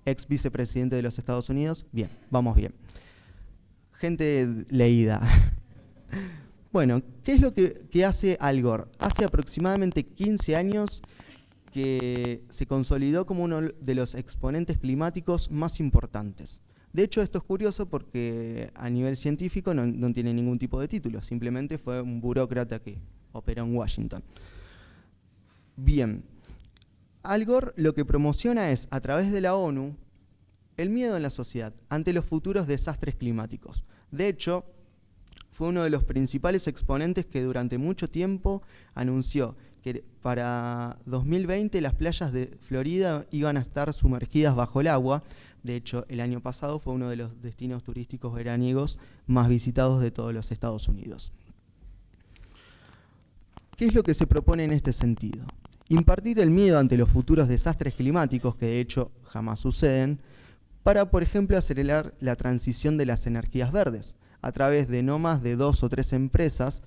ex vicepresidente de los Estados Unidos? Bien, vamos bien. Gente leída. Bueno, ¿qué es lo que hace Al Gore? Hace aproximadamente 15 años que se consolidó como uno de los exponentes climáticos más importantes. De hecho, esto es curioso porque a nivel científico no tiene ningún tipo de título, simplemente fue un burócrata que operó en Washington. Bien, Al Gore lo que promociona es, a través de la ONU, el miedo en la sociedad ante los futuros desastres climáticos. De hecho, fue uno de los principales exponentes que durante mucho tiempo anunció que para 2020 las playas de Florida iban a estar sumergidas bajo el agua. De hecho, el año pasado fue uno de los destinos turísticos veraniegos más visitados de todos los Estados Unidos. ¿Qué es lo que se propone en este sentido? Impartir el miedo ante los futuros desastres climáticos, que de hecho jamás suceden, para, por ejemplo, acelerar la transición de las energías verdes, a través de no más de 2 o 3 empresas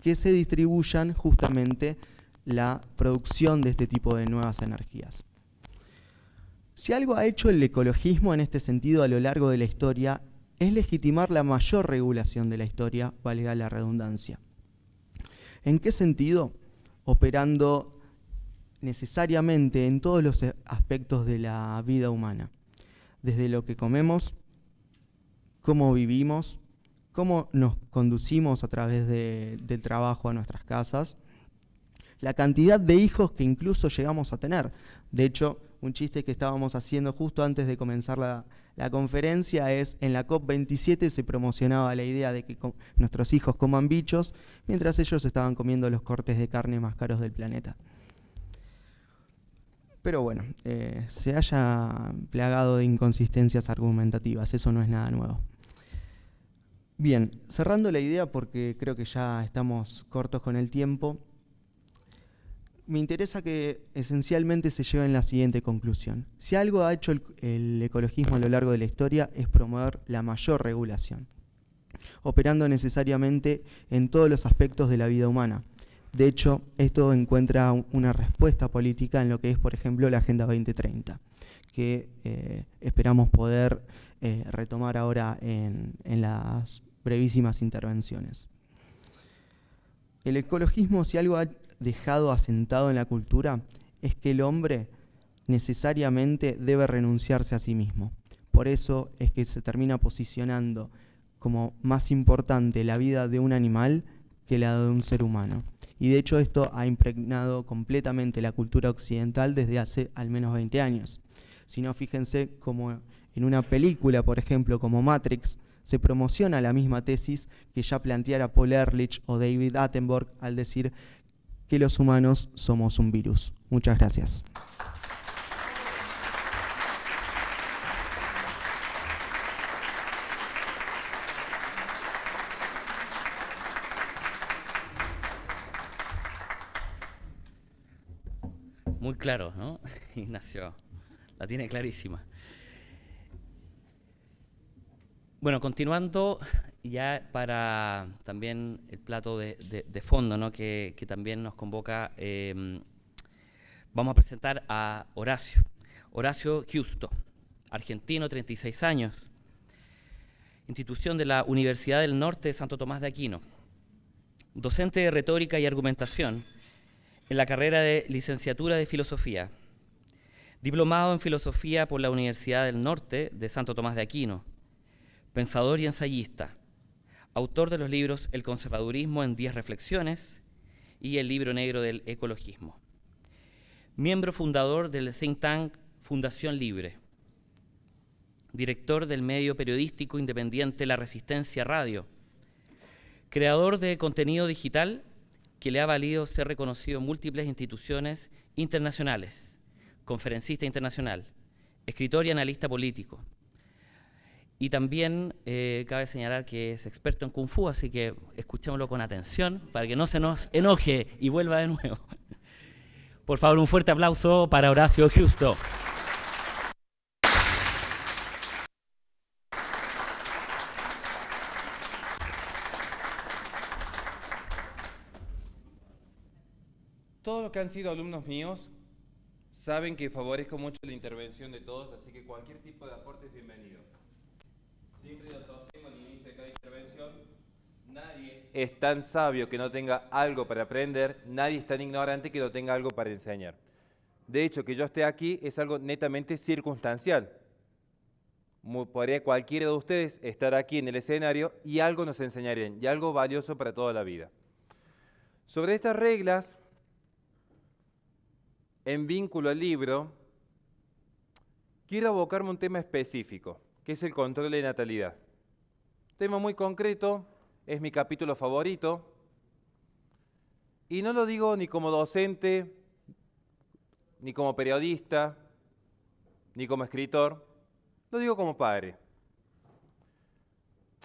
que se distribuyan justamente la producción de este tipo de nuevas energías. Si algo ha hecho el ecologismo en este sentido a lo largo de la historia, es legitimar la mayor regulación de la historia, valga la redundancia. ¿En qué sentido? Operando necesariamente en todos los aspectos de la vida humana, desde lo que comemos, cómo vivimos, cómo nos conducimos a través del trabajo a nuestras casas, la cantidad de hijos que incluso llegamos a tener. De hecho, un chiste que estábamos haciendo justo antes de comenzar la conferencia es, en la COP27 se promocionaba la idea de que nuestros hijos coman bichos, mientras ellos estaban comiendo los cortes de carne más caros del planeta. Pero bueno, se haya plagado de inconsistencias argumentativas, eso no es nada nuevo. Bien, cerrando la idea porque creo que ya estamos cortos con el tiempo, me interesa que esencialmente se lleven la siguiente conclusión. Si algo ha hecho el ecologismo a lo largo de la historia es promover la mayor regulación, operando necesariamente en todos los aspectos de la vida humana. De hecho, esto encuentra una respuesta política en lo que es, por ejemplo, la Agenda 2030, que esperamos poder retomar ahora en las brevísimas intervenciones. El ecologismo, si algo ha dejado asentado en la cultura, es que el hombre necesariamente debe renunciarse a sí mismo. Por eso es que se termina posicionando como más importante la vida de un animal que la de un ser humano. Y de hecho esto ha impregnado completamente la cultura occidental desde hace al menos 20 años. Si no, fíjense como en una película, por ejemplo, como Matrix, se promociona la misma tesis que ya planteara Paul Ehrlich o David Attenborough al decir que los humanos somos un virus. Muchas gracias. Muy claro, ¿no? Ignacio, la tiene clarísima. Bueno, continuando ya para también el plato de fondo, ¿no? que también nos convoca, vamos a presentar a Horacio. Horacio Giusto, argentino, 36 años, institución de la Universidad del Norte de Santo Tomás de Aquino, docente de retórica y argumentación en la carrera de licenciatura de filosofía, diplomado en filosofía por la Universidad del Norte de Santo Tomás de Aquino, pensador y ensayista, autor de los libros El conservadurismo en 10 reflexiones y El libro negro del ecologismo, miembro fundador del think tank Fundación Libre, director del medio periodístico independiente La Resistencia Radio, creador de contenido digital que le ha valido ser reconocido en múltiples instituciones internacionales, conferencista internacional, escritor y analista político. Y también cabe señalar que es experto en Kung Fu, así que escuchémoslo con atención para que no se nos enoje y vuelva de nuevo. Por favor, un fuerte aplauso para Horacio Giusto. Todos los que han sido alumnos míos saben que favorezco mucho la intervención de todos, así que cualquier tipo de aporte es bienvenido. Siempre lo sostengo al inicio de cada intervención. Nadie es tan sabio que no tenga algo para aprender, nadie es tan ignorante que no tenga algo para enseñar. De hecho, que yo esté aquí es algo netamente circunstancial. Podría cualquiera de ustedes estar aquí en el escenario y algo nos enseñarían, y algo valioso para toda la vida. Sobre estas reglas, en vínculo al libro, quiero abocarme a un tema específico, que es el control de natalidad. Tema muy concreto, es mi capítulo favorito, y no lo digo ni como docente, ni como periodista, ni como escritor, lo digo como padre.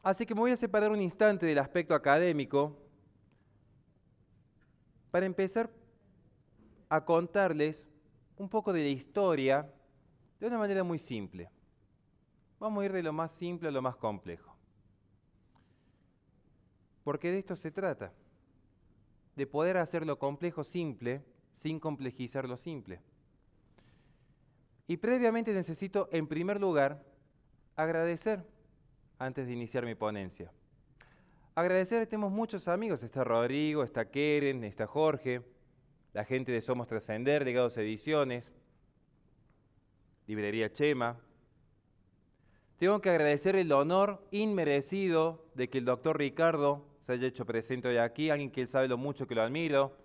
Así que me voy a separar un instante del aspecto académico para empezar a contarles un poco de la historia de una manera muy simple. Vamos a ir de lo más simple a lo más complejo. Porque de esto se trata, de poder hacer lo complejo simple sin complejizar lo simple. Y previamente necesito, en primer lugar, agradecer antes de iniciar mi ponencia. Agradecer, tenemos muchos amigos, está Rodrigo, está Keren, está Jorge, la gente de Somos Trascender, Legados Ediciones, Librería Chema. Tengo que agradecer el honor inmerecido de que el doctor Ricardo se haya hecho presente hoy aquí, alguien que él sabe lo mucho que lo admiro.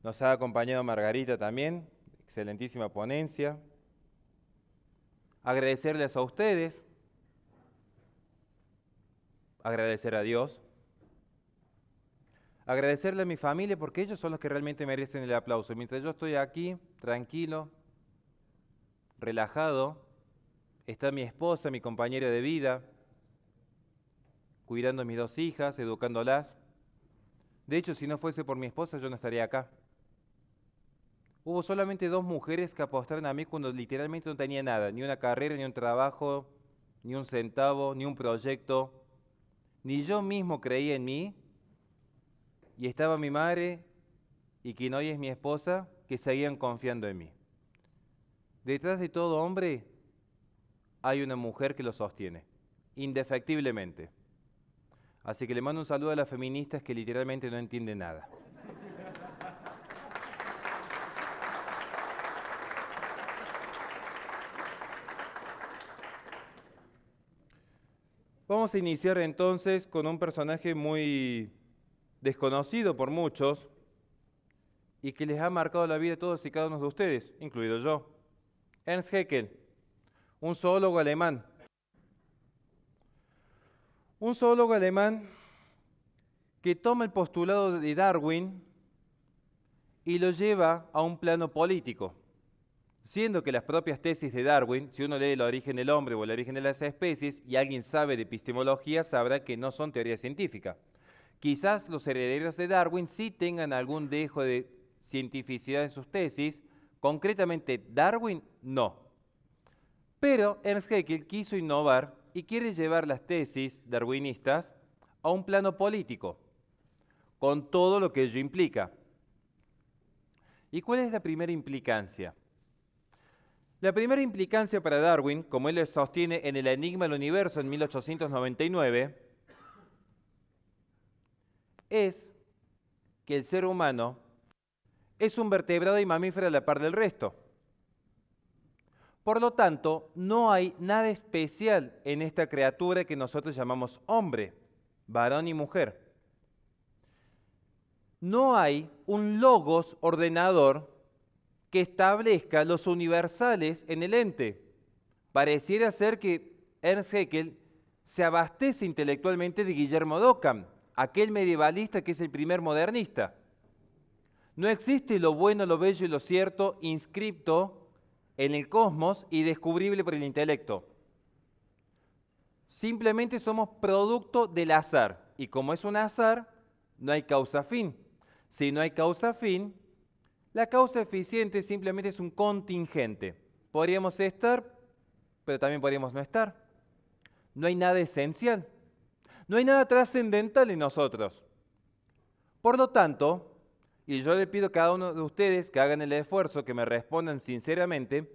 Nos ha acompañado Margarita también, excelentísima ponencia. Agradecerles a ustedes, agradecer a Dios, agradecerle a mi familia porque ellos son los que realmente merecen el aplauso. Mientras yo estoy aquí, tranquilo, relajado, está mi esposa, mi compañera de vida, cuidando a mis dos hijas, educándolas. De hecho, si no fuese por mi esposa, yo no estaría acá. Hubo solamente 2 mujeres que apostaron a mí cuando literalmente no tenía nada, ni una carrera, ni un trabajo, ni un centavo, ni un proyecto. Ni yo mismo creía en mí. Y estaba mi madre, y quien hoy es mi esposa, que seguían confiando en mí. Detrás de todo hombre hay una mujer que lo sostiene, indefectiblemente. Así que le mando un saludo a las feministas que literalmente no entienden nada. Vamos a iniciar entonces con un personaje muy desconocido por muchos y que les ha marcado la vida a todos y cada uno de ustedes, incluido yo. Ernst Haeckel, un zoólogo alemán. Un zoólogo alemán que toma el postulado de Darwin y lo lleva a un plano político, siendo que las propias tesis de Darwin, si uno lee El origen del hombre o El origen de las especies y alguien sabe de epistemología, sabrá que no son teoría científica. Quizás los herederos de Darwin sí tengan algún dejo de cientificidad en sus tesis, concretamente Darwin no. Pero Ernst Haeckel quiso innovar y quiere llevar las tesis darwinistas a un plano político, con todo lo que ello implica. ¿Y cuál es la primera implicancia? La primera implicancia para Darwin, como él sostiene en El Enigma del Universo en 1899, es que el ser humano es un vertebrado y mamífero a la par del resto. Por lo tanto, no hay nada especial en esta criatura que nosotros llamamos hombre, varón y mujer. No hay un logos ordenador que establezca los universales en el ente. Pareciera ser que Ernst Haeckel se abastece intelectualmente de Guillermo de Ockham, aquel medievalista que es el primer modernista. No existe lo bueno, lo bello y lo cierto inscripto en el cosmos y descubrible por el intelecto. Simplemente somos producto del azar. Y como es un azar, no hay causa-fin. Si no hay causa-fin, La causa eficiente simplemente es un contingente. Podríamos estar, pero también podríamos no estar. No hay nada esencial. No hay nada trascendental en nosotros. Por lo tanto, y yo le pido a cada uno de ustedes que hagan el esfuerzo, que me respondan sinceramente,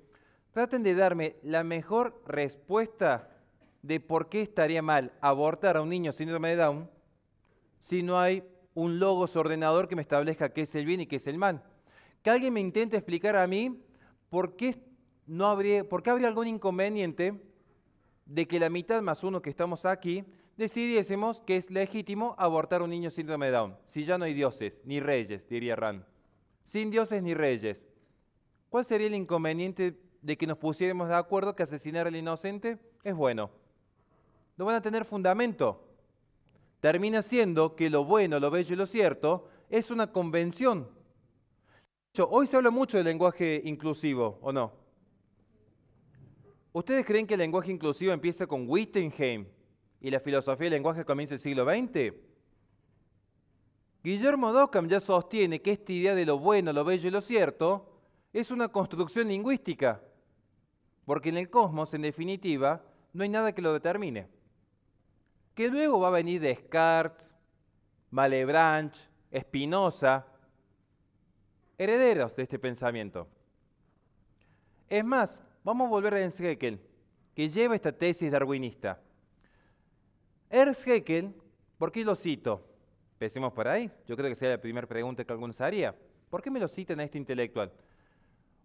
traten de darme la mejor respuesta de por qué estaría mal abortar a un niño síndrome de Down si no hay un logos ordenador que me establezca qué es el bien y qué es el mal. Que alguien me intente explicar a mí por qué habría algún inconveniente de que la mitad más uno que estamos aquí decidiésemos que es legítimo abortar a un niño síndrome de Down, si ya no hay dioses, ni reyes, diría Rand. Sin dioses ni reyes. ¿Cuál sería el inconveniente de que nos pusiéramos de acuerdo que asesinar al inocente es bueno? No van a tener fundamento. Termina siendo que lo bueno, lo bello y lo cierto es una convención. Hoy se habla mucho del lenguaje inclusivo, ¿o no? ¿Ustedes creen que el lenguaje inclusivo empieza con Wittgenstein y la filosofía del lenguaje comienza el siglo XX? Guillermo Ockham ya sostiene que esta idea de lo bueno, lo bello y lo cierto es una construcción lingüística, porque en el cosmos, en definitiva, no hay nada que lo determine. Que luego va a venir Descartes, Malebranche, Spinoza, herederos de este pensamiento. Es más, vamos a volver a Ernst Haeckel, que lleva esta tesis darwinista. Ernst Haeckel, ¿por qué lo cito? Empecemos por ahí, yo creo que sería la primera pregunta que algunos haría. ¿Por qué me lo citan a este intelectual?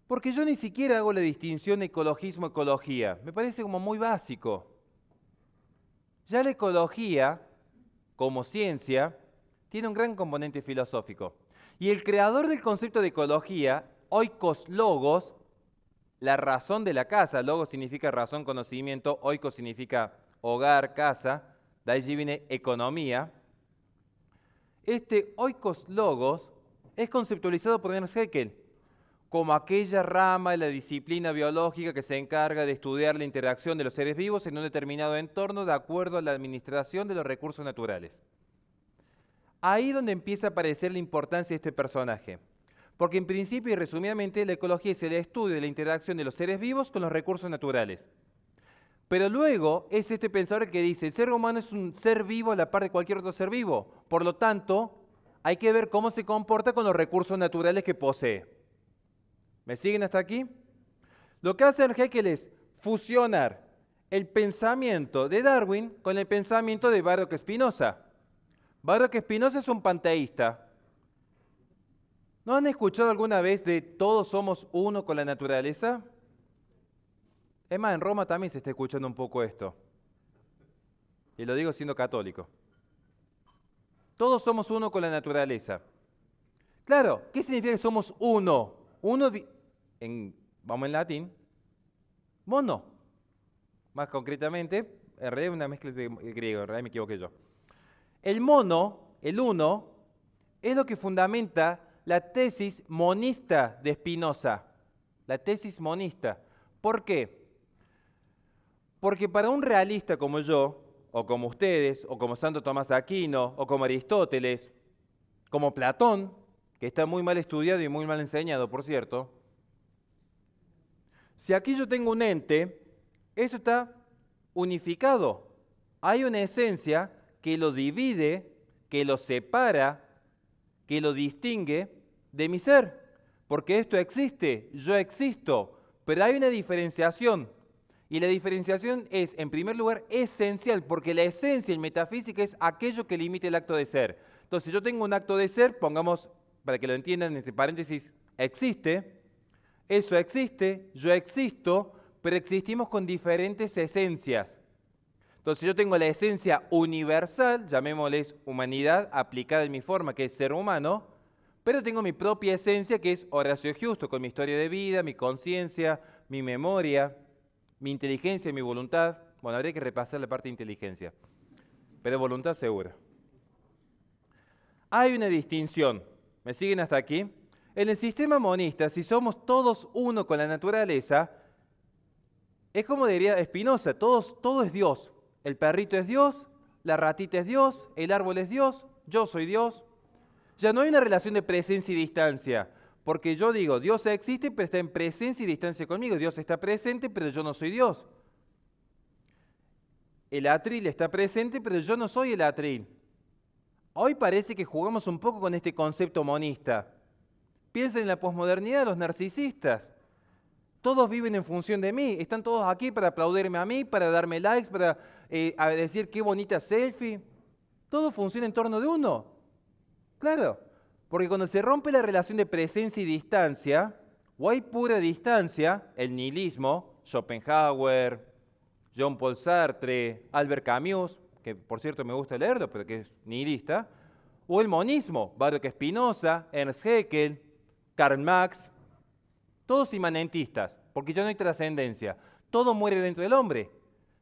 Porque yo ni siquiera hago la distinción ecologismo-ecología, me parece como muy básico. Ya la ecología, como ciencia, tiene un gran componente filosófico. Y el creador del concepto de ecología, oikos logos, la razón de la casa, logos significa razón, conocimiento, oikos significa hogar, casa, de allí viene economía. Este oikos logos es conceptualizado por Ernst Haeckel como aquella rama de la disciplina biológica que se encarga de estudiar la interacción de los seres vivos en un determinado entorno de acuerdo a la administración de los recursos naturales. Ahí donde empieza a aparecer la importancia de este personaje, porque en principio y resumidamente la ecología es el estudio de la interacción de los seres vivos con los recursos naturales. Pero luego es este pensador que dice, el ser humano es un ser vivo a la par de cualquier otro ser vivo, por lo tanto, hay que ver cómo se comporta con los recursos naturales que posee. ¿Me siguen hasta aquí? Lo que hace Haeckel es fusionar el pensamiento de Darwin con el pensamiento de Baruch Spinoza. Baruch Spinoza es un panteísta. ¿No han escuchado alguna vez de todos somos uno con la naturaleza? Es más, en Roma también se está escuchando un poco esto. Y lo digo siendo católico. Todos somos uno con la naturaleza. Claro, ¿qué significa que somos uno? Uno, vamos en latín, mono. Más concretamente, en realidad es una mezcla de griego, en realidad me equivoqué yo. El mono, el uno, es lo que fundamenta la tesis monista de Spinoza. La tesis monista. ¿Por qué? Porque para un realista como yo, o como ustedes, o como Santo Tomás de Aquino, o como Aristóteles, como Platón, que está muy mal estudiado y muy mal enseñado, por cierto, si aquí yo tengo un ente, esto está unificado. Hay una esencia que lo divide, que lo separa, que lo distingue de mi ser. Porque esto existe, yo existo, pero hay una diferenciación. Y la diferenciación es, en primer lugar, esencial, porque la esencia en metafísica es aquello que limita el acto de ser. Entonces, si yo tengo un acto de ser, pongamos, para que lo entiendan, entre paréntesis, existe, eso existe, yo existo, pero existimos con diferentes esencias. Entonces yo tengo la esencia universal, llamémosles humanidad, aplicada en mi forma, que es ser humano, pero tengo mi propia esencia, que es Horacio Justo, con mi historia de vida, mi conciencia, mi memoria, mi inteligencia y mi voluntad. Bueno, habría que repasar la parte de inteligencia, pero voluntad segura. Hay una distinción, ¿me siguen hasta aquí? En el sistema monista, si somos todos uno con la naturaleza, es como diría Spinoza, todo es Dios. El perrito es Dios, la ratita es Dios, el árbol es Dios, yo soy Dios. Ya no hay una relación de presencia y distancia, Porque yo digo, Dios existe, pero está en presencia y distancia conmigo. Dios está presente, pero yo no soy Dios. El atril está presente, pero yo no soy el atril. Hoy parece que jugamos un poco con este concepto monista. Piensen en la posmodernidad de los narcisistas. Todos viven en función de mí. Están todos aquí para aplaudirme a mí, para darme likes, para decir qué bonita selfie. Todo funciona en torno de uno. Claro, porque cuando se rompe la relación de presencia y distancia, o hay pura distancia, el nihilismo, Schopenhauer, Jean-Paul Sartre, Albert Camus, que por cierto me gusta leerlo, pero que es nihilista, o el monismo, Baruch Spinoza, Ernst Haeckel, Karl Marx, todos inmanentistas, porque ya no hay trascendencia. Todo muere dentro del hombre.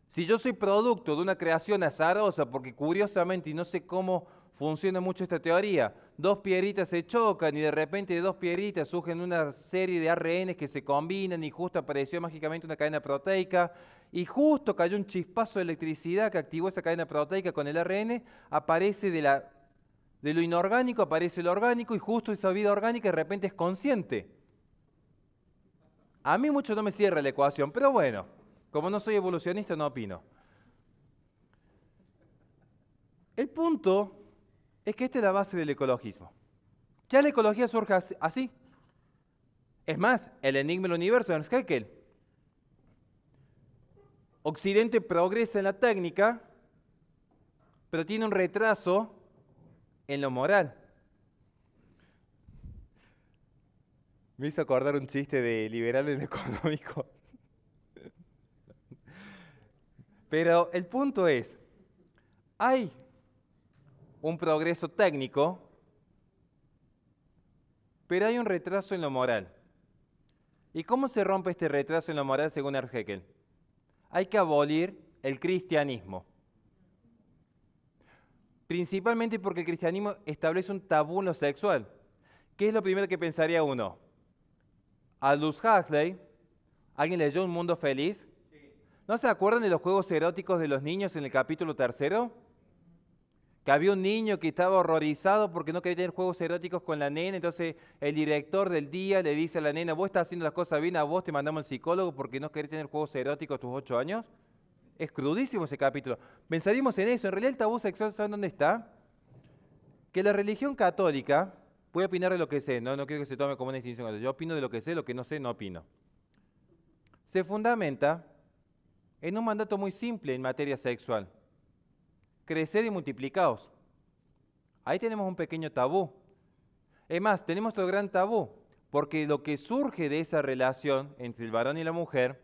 Si yo soy producto de una creación azarosa, porque curiosamente, y no sé cómo funciona mucho esta teoría, dos piedritas se chocan y de repente de dos piedritas surgen una serie de ARNs que se combinan y justo apareció mágicamente una cadena proteica y justo cayó un chispazo de electricidad que activó esa cadena proteica con el ARN, aparece de lo inorgánico, aparece lo orgánico y justo esa vida orgánica de repente es consciente. A mí mucho no me cierra la ecuación, pero bueno, como no soy evolucionista no opino. El punto es que esta es la base del ecologismo. Ya la ecología surge así. Es más, el enigma del universo de Ernst Haeckel. Occidente progresa en la técnica, pero tiene un retraso en lo moral. Me hizo acordar un chiste de liberal en económico. Pero el punto es, hay un progreso técnico, pero hay un retraso en lo moral. ¿Y cómo se rompe este retraso en lo moral según Ernst Haeckel? Hay que abolir el cristianismo. Principalmente porque el cristianismo establece un tabú en lo sexual. ¿Qué es lo primero que pensaría uno? Aldous Huxley, ¿alguien leyó Un Mundo Feliz? ¿No se acuerdan de los juegos eróticos de los niños en el capítulo 3? Que había un niño que estaba horrorizado porque no quería tener juegos eróticos con la nena, entonces el director del día le dice a la nena, vos estás haciendo las cosas bien, a vos te mandamos al psicólogo porque no querés tener juegos eróticos a tus 8 años. Es crudísimo ese capítulo. Pensaríamos en eso, en realidad el tabú sexual, ¿saben dónde está? Que la religión católica, voy a opinar de lo que sé, no quiero que se tome como una distinción, yo opino de lo que sé, lo que no sé no opino. Se fundamenta en un mandato muy simple en materia sexual. Creced y multiplicaos. Ahí tenemos un pequeño tabú. Es más, tenemos otro gran tabú, porque lo que surge de esa relación entre el varón y la mujer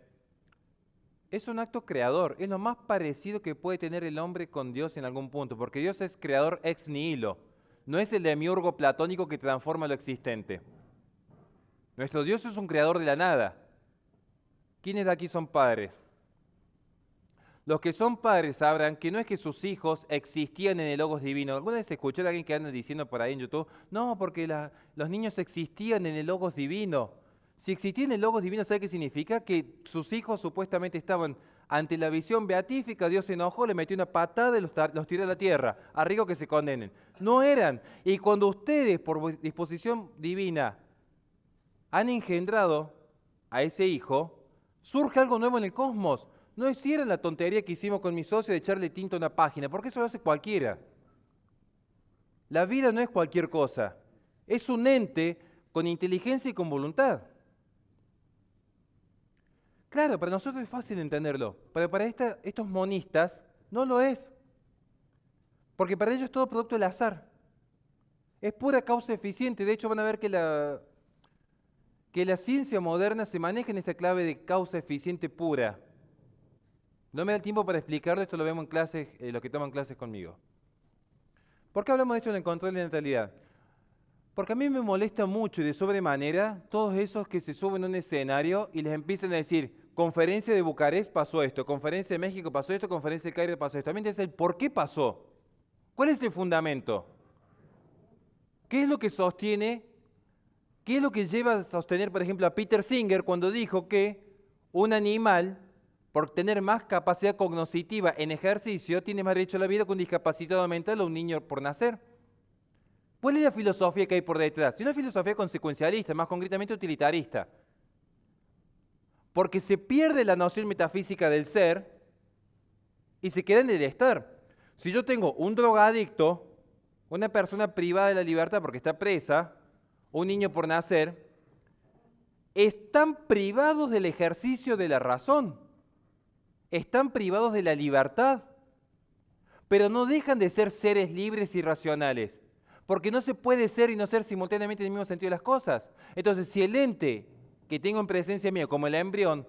es un acto creador, es lo más parecido que puede tener el hombre con Dios en algún punto, porque Dios es creador ex nihilo, no es el demiurgo platónico que transforma lo existente. Nuestro Dios es un creador de la nada. ¿Quiénes de aquí son padres? Los que son padres sabrán que no es que sus hijos existían en el Logos divino. ¿Alguna vez escuché a alguien que anda diciendo por ahí en YouTube? No, porque los niños existían en el Logos divino. Si existían en el Logos divino, ¿sabe qué significa? Que sus hijos supuestamente estaban ante la visión beatífica, Dios se enojó, le metió una patada y los tiró a la tierra, a riesgo que se condenen. No eran. Y cuando ustedes, por disposición divina, han engendrado a ese hijo, surge algo nuevo en el cosmos. No hicieron la tontería que hicimos con mi socio de echarle tinta a una página, porque eso lo hace cualquiera. La vida no es cualquier cosa, es un ente con inteligencia y con voluntad. Claro, para nosotros es fácil entenderlo, pero para estos monistas no lo es. Porque para ellos es todo producto del azar. Es pura causa eficiente. De hecho, van a ver que la ciencia moderna se maneja en esta clave de causa eficiente pura. No me da el tiempo para explicarlo, esto lo vemos en clases, los que toman clases conmigo. ¿Por qué hablamos de esto en el control de natalidad? Porque a mí me molesta mucho y de sobremanera todos esos que se suben a un escenario y les empiezan a decir, conferencia de Bucarest pasó esto, conferencia de México pasó esto, conferencia de Cairo pasó esto. También te dicen, ¿por qué pasó? ¿Cuál es el fundamento? ¿Qué es lo que sostiene? ¿Qué es lo que lleva a sostener, por ejemplo, a Peter Singer cuando dijo que un animal, por tener más capacidad cognitiva en ejercicio, tiene más derecho a la vida que un discapacitado mental o un niño por nacer? ¿Cuál es la filosofía que hay por detrás? Es una filosofía consecuencialista, más concretamente utilitarista. Porque se pierde la noción metafísica del ser y se queda en el estar. Si yo tengo un drogadicto, una persona privada de la libertad porque está presa, un niño por nacer, están privados del ejercicio de la razón, están privados de la libertad, pero no dejan de ser seres libres y racionales, porque no se puede ser y no ser simultáneamente en el mismo sentido de las cosas. Entonces, si el ente que tengo en presencia mía, como el embrión,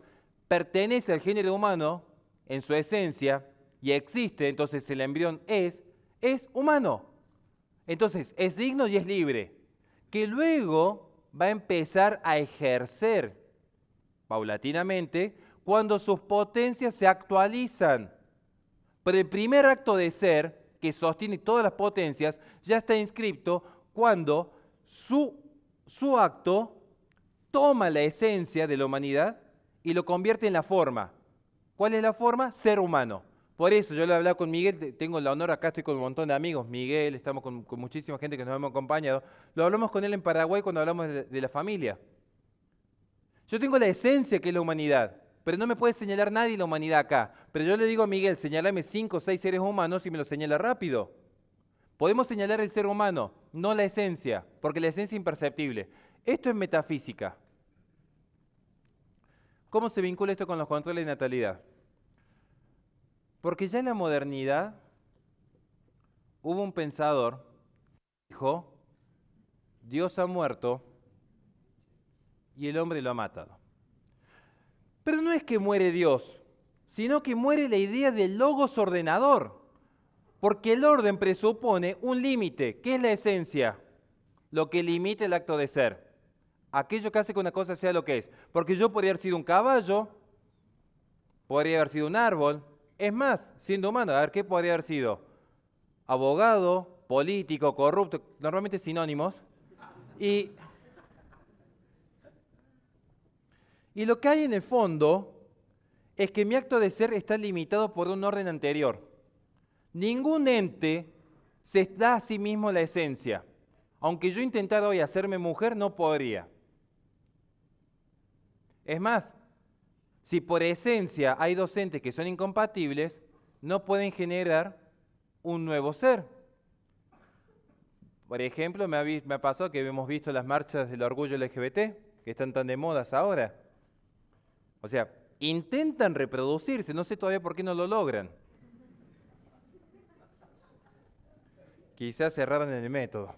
pertenece al género humano en su esencia y existe, entonces el embrión es humano. Entonces, es digno y es libre, que luego va a empezar a ejercer paulatinamente cuando sus potencias se actualizan. Pero el primer acto de ser, que sostiene todas las potencias, ya está inscripto cuando su acto toma la esencia de la humanidad y lo convierte en la forma. ¿Cuál es la forma? Ser humano. Por eso yo le he hablado con Miguel, tengo el honor, acá estoy con un montón de amigos, Miguel, estamos con muchísima gente que nos hemos acompañado. Lo hablamos con él en Paraguay cuando hablamos de la familia. Yo tengo la esencia que es la humanidad, pero no me puede señalar nadie la humanidad acá. Pero yo le digo a Miguel, señálame 5 o 6 seres humanos y me lo señala rápido. Podemos señalar el ser humano, no la esencia, porque la esencia es imperceptible. Esto es metafísica. ¿Cómo se vincula esto con los controles de natalidad? Porque ya en la modernidad hubo un pensador que dijo, Dios ha muerto y el hombre lo ha matado. Pero no es que muere Dios, sino que muere la idea del logos ordenador, porque el orden presupone un límite. ¿Qué es la esencia? Lo que limita el acto de ser. Aquello que hace que una cosa sea lo que es. Porque yo podría haber sido un caballo, podría haber sido un árbol. Es más, siendo humano, a ver, ¿qué podría haber sido? Abogado, político, corrupto, normalmente sinónimos. Y lo que hay en el fondo es que mi acto de ser está limitado por un orden anterior. Ningún ente se da a sí mismo la esencia. Aunque yo intentara hoy hacerme mujer, no podría. Es más, si por esencia hay dos entes que son incompatibles, no pueden generar un nuevo ser. Por ejemplo, me ha pasado que hemos visto las marchas del orgullo LGBT, que están tan de modas ahora. O sea, intentan reproducirse, no sé todavía por qué no lo logran. Quizás se erraron en el método.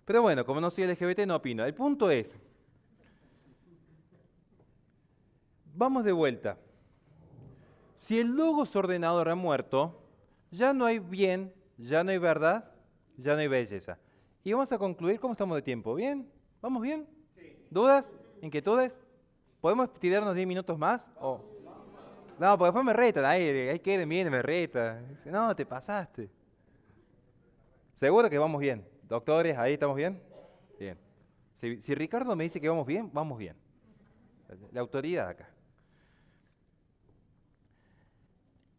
Pero bueno, como no soy LGBT, no opino. El punto es, vamos de vuelta. Si el logos ordenador ha muerto, ya no hay bien, ya no hay verdad, ya no hay belleza. Y vamos a concluir, ¿cómo estamos de tiempo? ¿Bien? ¿Vamos bien? Sí. ¿Dudas? ¿Inquietudes? ¿Podemos tirarnos 10 minutos más? ¿O? No, porque después me retan, ahí queden bien, me retan. No, te pasaste. ¿Seguro que vamos bien? Doctores, ¿ahí estamos bien? Bien. Si Ricardo me dice que vamos bien, vamos bien. La autoridad acá.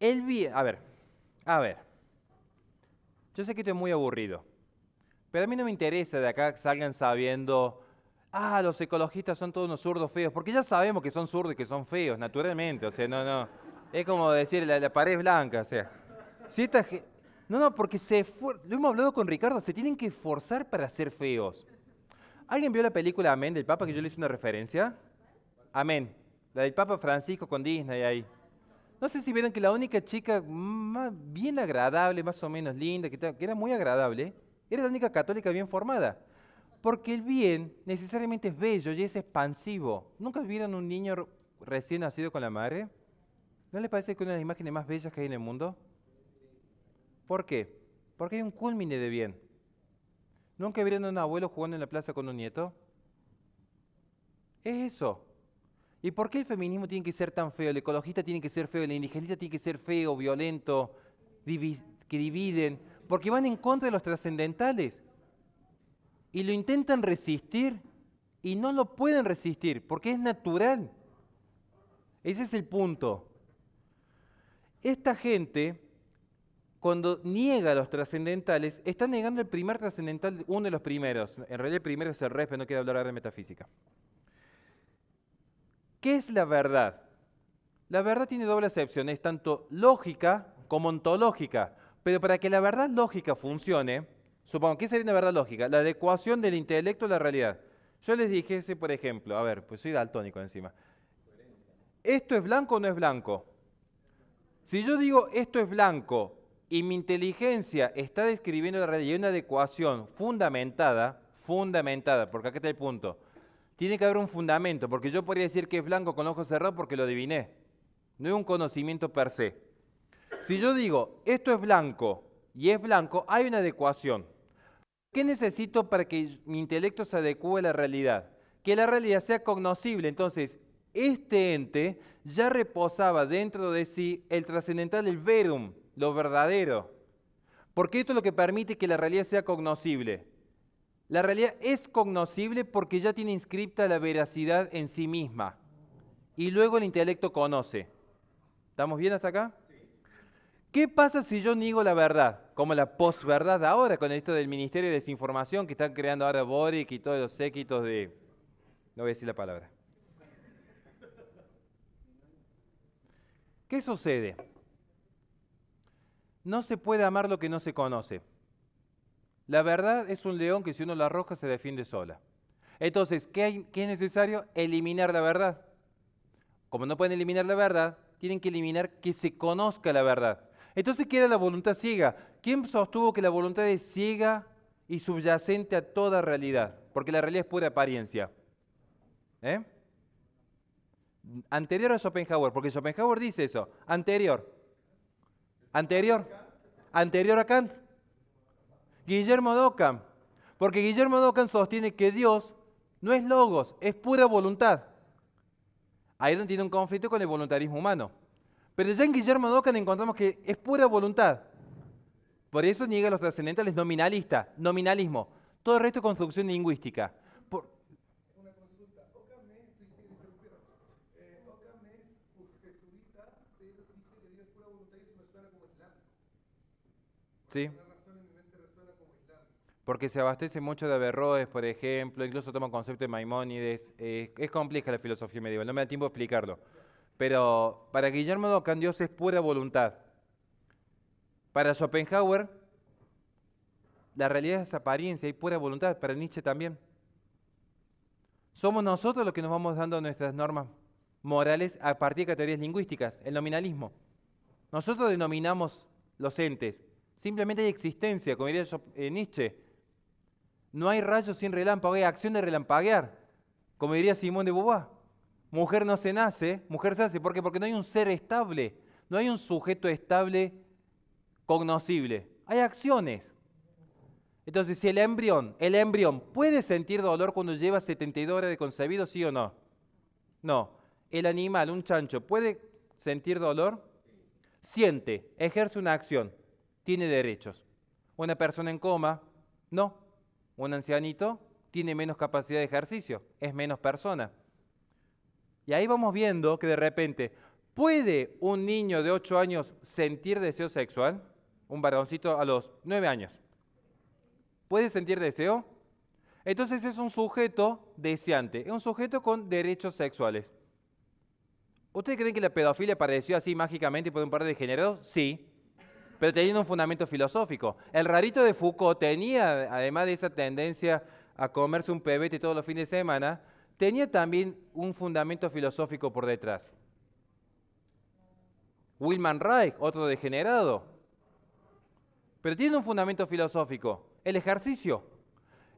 El bien, a ver. Yo sé que esto es muy aburrido, pero a mí no me interesa de acá que salgan sabiendo, los ecologistas son todos unos zurdos feos, porque ya sabemos que son zurdos y que son feos, naturalmente, o sea, no. Es como decir la pared es blanca, o sea. Si esta no, porque lo hemos hablado con Ricardo, se tienen que esforzar para ser feos. ¿Alguien vio la película Amén del Papa que yo le hice una referencia? Amén, la del Papa Francisco con Disney ahí. No sé si vieron que la única chica bien agradable, más o menos linda, que era muy agradable, era la única católica bien formada. Porque el bien necesariamente es bello y es expansivo. ¿Nunca vieron un niño recién nacido con la madre? ¿No les parece que una de las imágenes más bellas que hay en el mundo? ¿Por qué? Porque hay un culmine de bien. ¿Nunca vieron a un abuelo jugando en la plaza con un nieto? Es eso. ¿Y por qué el feminismo tiene que ser tan feo? El ecologista tiene que ser feo, el indigenista tiene que ser feo, violento, que dividen, porque van en contra de los trascendentales. Y lo intentan resistir y no lo pueden resistir, porque es natural. Ese es el punto. Esta gente cuando niega los trascendentales, está negando el primer trascendental, uno de los primeros. En realidad el primero es el res, pero no quiero hablar ahora de metafísica. ¿Qué es la verdad? La verdad tiene doble acepción, es tanto lógica como ontológica. Pero para que la verdad lógica funcione, supongo, ¿qué sería una verdad lógica? La adecuación del intelecto a la realidad. Yo les dijese, por ejemplo, a ver, pues soy daltónico encima. ¿Esto es blanco o no es blanco? Si yo digo esto es blanco y mi inteligencia está describiendo la realidad y una adecuación fundamentada, porque acá está el punto, tiene que haber un fundamento, porque yo podría decir que es blanco con los ojos cerrados porque lo adiviné. No es un conocimiento per se. Si yo digo esto es blanco y es blanco, hay una adecuación. ¿Qué necesito para que mi intelecto se adecue a la realidad? Que la realidad sea cognoscible. Entonces, este ente ya reposaba dentro de sí el trascendental, el verum, lo verdadero. Porque esto es lo que permite que la realidad sea cognoscible. La realidad es cognoscible porque ya tiene inscripta la veracidad en sí misma. Y luego el intelecto conoce. ¿Estamos bien hasta acá? ¿Qué pasa si yo niego la verdad? Como la posverdad ahora, con esto del Ministerio de Desinformación que están creando ahora Boric y todos los séquitos de... No voy a decir la palabra. ¿Qué sucede? No se puede amar lo que no se conoce. La verdad es un león que si uno la arroja se defiende sola. Entonces, ¿qué es necesario? Eliminar la verdad. Como no pueden eliminar la verdad, tienen que eliminar que se conozca la verdad. Entonces queda la voluntad ciega. ¿Quién sostuvo que la voluntad es ciega y subyacente a toda realidad? Porque la realidad es pura apariencia. Anterior a Schopenhauer, porque Schopenhauer dice eso. Anterior a Kant. Guillermo de Ockham. Porque Guillermo de Ockham sostiene que Dios no es logos, es pura voluntad. Ahí es donde tiene un conflicto con el voluntarismo humano. Pero ya en Guillermo de Ockham encontramos que es pura voluntad. Por eso niega los trascendentales nominalismo. Todo el resto es construcción lingüística. Una consulta. Ockham es jesuita, pero dice que Dios es pura voluntad y eso me suena como islámico. Sí. Por alguna razón en mi mente resuena como islámico. Porque se abastece mucho de Averroes, por ejemplo, incluso toma concepto de Maimónides. Es compleja la filosofía medieval, no me da tiempo de explicarlo. Pero para Guillermo de Ockham Dios es pura voluntad. Para Schopenhauer, la realidad es apariencia y pura voluntad. Para Nietzsche también. Somos nosotros los que nos vamos dando nuestras normas morales a partir de teorías lingüísticas, el nominalismo. Nosotros denominamos los entes. Simplemente hay existencia, como diría Nietzsche. No hay rayos sin relámpago, hay acción de relampaguear, como diría Simone de Beauvoir. Mujer no se nace, mujer se hace. ¿Por qué? Porque no hay un ser estable, no hay un sujeto estable cognoscible. Hay acciones. Entonces, si el embrión puede sentir dolor cuando lleva 72 horas de concebido, ¿sí o no? No. El animal, un chancho, ¿puede sentir dolor? Siente, ejerce una acción, tiene derechos. Una persona en coma, no. Un ancianito tiene menos capacidad de ejercicio, es menos persona. Y ahí vamos viendo que de repente, ¿puede un niño de 8 años sentir deseo sexual? Un varoncito a los 9 años. ¿Puede sentir deseo? Entonces es un sujeto deseante, es un sujeto con derechos sexuales. ¿Ustedes creen que la pedofilia apareció así mágicamente por un par de degenerados? Sí, pero tenía un fundamento filosófico. El rarito de Foucault tenía, además de esa tendencia a comerse un pebete todos los fines de semana, tenía también un fundamento filosófico por detrás. Wilhelm Reich, otro degenerado. Pero tiene un fundamento filosófico, el ejercicio.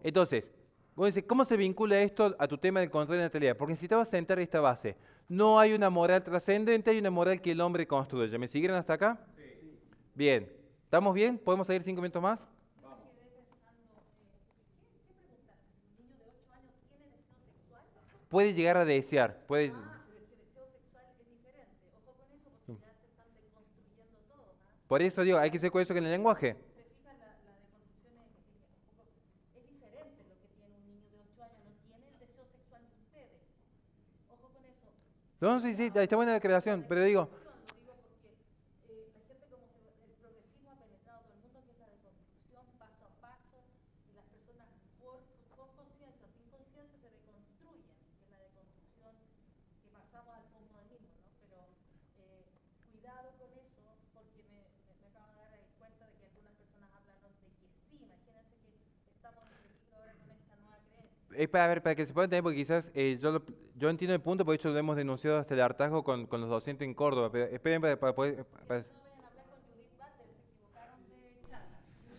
Entonces, vos decís, ¿cómo se vincula esto a tu tema del control de natalidad? Porque necesitaba sentar esta base. No hay una moral trascendente, hay una moral que el hombre construye. ¿Me siguieron hasta acá? Sí. Bien. ¿Estamos bien? ¿Podemos seguir 5 minutos más? Vamos. Puede llegar a desear. Puede... Por eso digo, hay que ser coheso con el lenguaje. No, sí, está buena la creación, pero digo... pasamos al posmodernismo, ¿no? Pero cuidado con eso, porque me acabo de dar cuenta de que algunas personas hablan de que sí, imagínense que estamos en peligro ahora con esta nueva creencia. A ver, para que se pueda entender, porque quizás yo entiendo el punto, por hecho lo hemos denunciado hasta el hartazgo con los docentes en Córdoba, pero esperen para poder...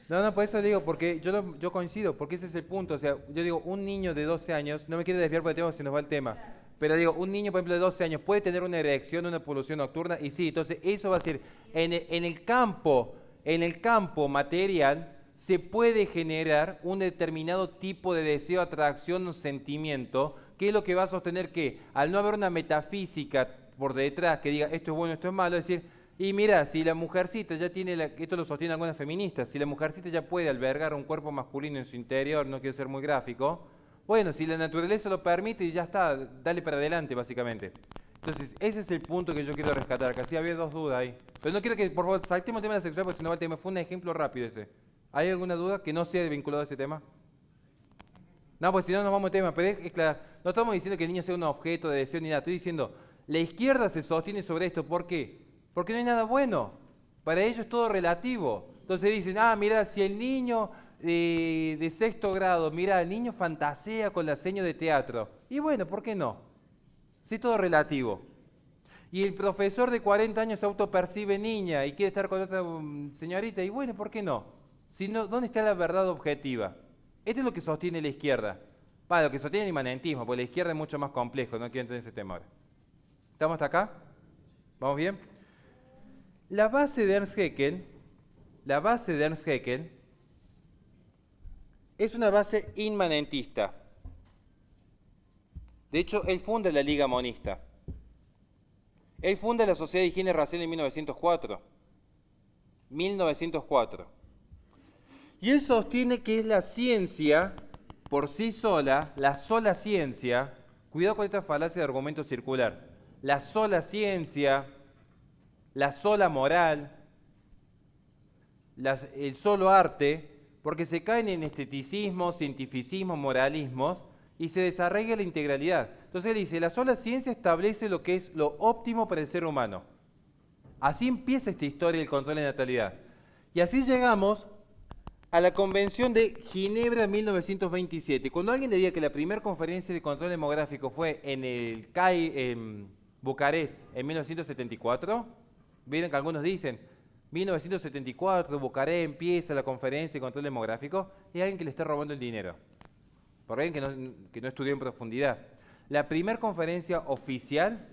No, por eso digo, porque yo coincido, porque ese es el punto. O sea, yo digo, un niño de 12 años, no me quiero desviar por el tema, se nos va el tema, pero digo, un niño, por ejemplo, de 12 años puede tener una erección, una polución nocturna, y sí, entonces eso va a ser, en el campo material, se puede generar un determinado tipo de deseo, atracción o sentimiento, que es lo que va a sostener que, al no haber una metafísica por detrás que diga esto es bueno, esto es malo, es decir, y mira, si la mujercita ya tiene, esto lo sostienen algunas feministas, si la mujercita ya puede albergar un cuerpo masculino en su interior, no quiero ser muy gráfico, bueno, si la naturaleza lo permite y ya está, dale para adelante básicamente. Entonces, ese es el punto que yo quiero rescatar, que así había dos dudas ahí. Pero no quiero que, por favor, saltemos el tema de la sexualidad, porque si no va el tema, fue un ejemplo rápido ese. ¿Hay alguna duda que no sea vinculado a ese tema? No, pues si no nos vamos al tema, pero es claro, no estamos diciendo que el niño sea un objeto de deseo ni nada, estoy diciendo, la izquierda se sostiene sobre esto, ¿por qué? Porque no hay nada bueno, para ellos es todo relativo. Entonces dicen, mira, si el niño de 6º grado, mira, el niño fantasea con la seña de teatro, y bueno, ¿por qué no? Sí, todo relativo. Y el profesor de 40 años se autopercibe niña y quiere estar con otra señorita, y bueno, ¿por qué no? Si no, ¿dónde está la verdad objetiva? Esto es lo que sostiene la izquierda. Lo que sostiene el inmanentismo, porque la izquierda es mucho más complejo, no quiero entender ese tema ahora. ¿Estamos hasta acá? ¿Vamos bien? La base de Ernst Haeckel es una base inmanentista. De hecho, él funda la Liga Monista. Él funda la Sociedad de Higiene Racial en 1904. Y él sostiene que es la ciencia, por sí sola, la sola ciencia, cuidado con esta falacia de argumento circular, la sola ciencia, la sola moral, el solo arte, porque se caen en esteticismo, cientificismo, moralismos, y se desarraiga la integralidad. Entonces él dice, la sola ciencia establece lo que es lo óptimo para el ser humano. Así empieza esta historia del control de natalidad. Y así llegamos a la Convención de Ginebra 1927. Cuando alguien le diga que la primera conferencia de control demográfico fue en el CAI, en Bucarest, en 1974, vieron que algunos dicen, 1974, Bucarest empieza la conferencia de control demográfico, es alguien que le está robando el dinero, por alguien que no estudió en profundidad. La primera conferencia oficial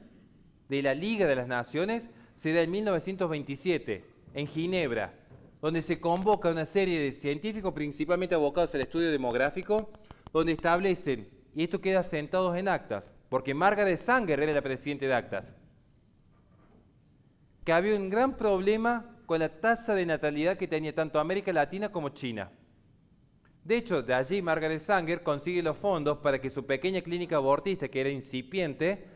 de la Liga de las Naciones se da en 1927, en Ginebra, donde se convoca una serie de científicos, principalmente abocados al estudio demográfico, donde establecen, y esto queda sentado en actas, porque Margaret Sanger era la presidenta de actas, que había un gran problema con la tasa de natalidad que tenía tanto América Latina como China. De hecho, de allí Margaret Sanger consigue los fondos para que su pequeña clínica abortista, que era incipiente,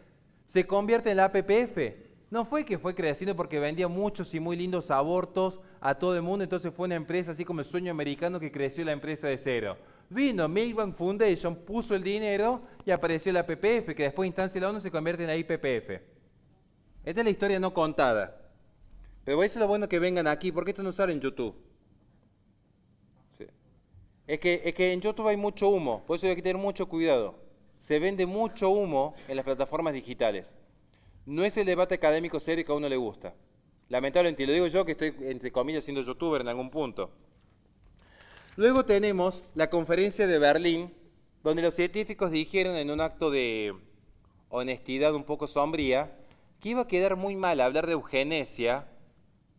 se convierta en la APPF. No fue que fue creciendo porque vendía muchos y muy lindos abortos a todo el mundo, entonces fue una empresa así como el sueño americano que creció la empresa de cero. Vino Milbank Foundation, puso el dinero y apareció la APPF, que después instancia de la ONU se convierte en la IPPF. Esta es la historia no contada. Pero eso es lo bueno que vengan aquí, porque esto no sale en YouTube. Sí. Es que en YouTube hay mucho humo, por eso hay que tener mucho cuidado. Se vende mucho humo en las plataformas digitales. No es el debate académico serio que a uno le gusta. Lamentablemente, lo digo yo que estoy, entre comillas, siendo youtuber en algún punto. Luego tenemos la conferencia de Berlín, donde los científicos dijeron en un acto de honestidad un poco sombría, que iba a quedar muy mal hablar de eugenesia,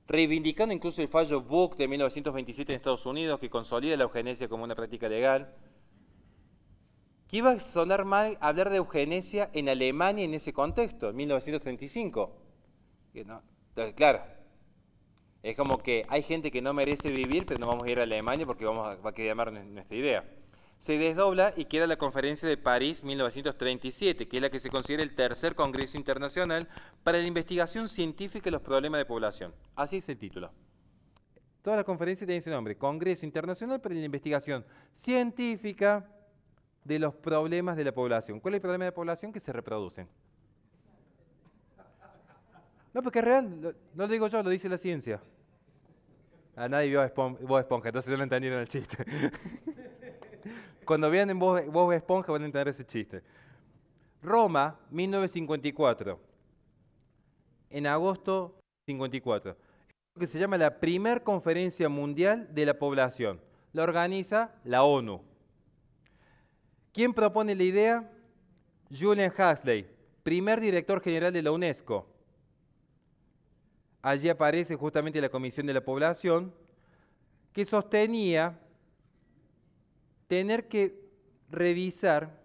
reivindicando incluso el fallo Buck de 1927 en Estados Unidos, que consolida la eugenesia como una práctica legal, que iba a sonar mal hablar de eugenesia en Alemania en ese contexto, en 1935. No, entonces, claro, es como que hay gente que no merece vivir, pero no vamos a ir a Alemania porque va a quemar nuestra idea. Se desdobla y queda la Conferencia de París 1937, que es la que se considera el tercer Congreso Internacional para la Investigación Científica de los Problemas de Población. Así es el título. Toda la conferencia tiene ese nombre, Congreso Internacional para la Investigación Científica de los Problemas de la Población. ¿Cuál es el problema de la población? Que se reproducen. No, porque es real, no lo digo yo, lo dice la ciencia. A nadie vio Bob Esponja, entonces no entendieron el chiste. Cuando vean en Bob Esponja van a entender ese chiste. Roma, 1954. En agosto 54. Lo que se llama la Primera Conferencia Mundial de la Población. La organiza la ONU. ¿Quién propone la idea? Julian Huxley, primer director general de la UNESCO. Allí aparece justamente la Comisión de la Población, que sostenía tener que revisar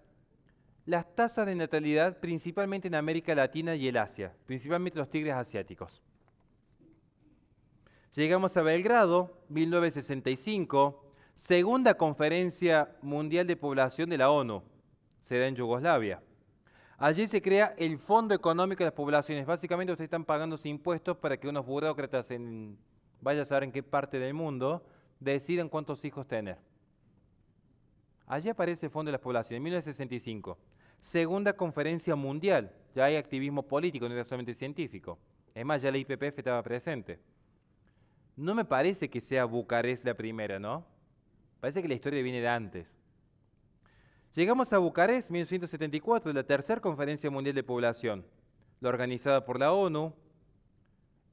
las tasas de natalidad principalmente en América Latina y el Asia, principalmente los tigres asiáticos. Llegamos a Belgrado, 1965, segunda Conferencia Mundial de Población de la ONU, se da en Yugoslavia. Allí se crea el Fondo Económico de las Poblaciones. Básicamente ustedes están pagando impuestos para que unos burócratas, vaya a saber en qué parte del mundo, decidan cuántos hijos tener. Allí aparece el Fondo de las Poblaciones, en 1965. Segunda Conferencia Mundial, ya hay activismo político, no era solamente científico. Es más, ya la IPPF estaba presente. No me parece que sea Bucarest la primera, ¿no? Parece que la historia viene de antes. Llegamos a Bucarest, 1974, la tercera Conferencia Mundial de Población, la organizada por la ONU,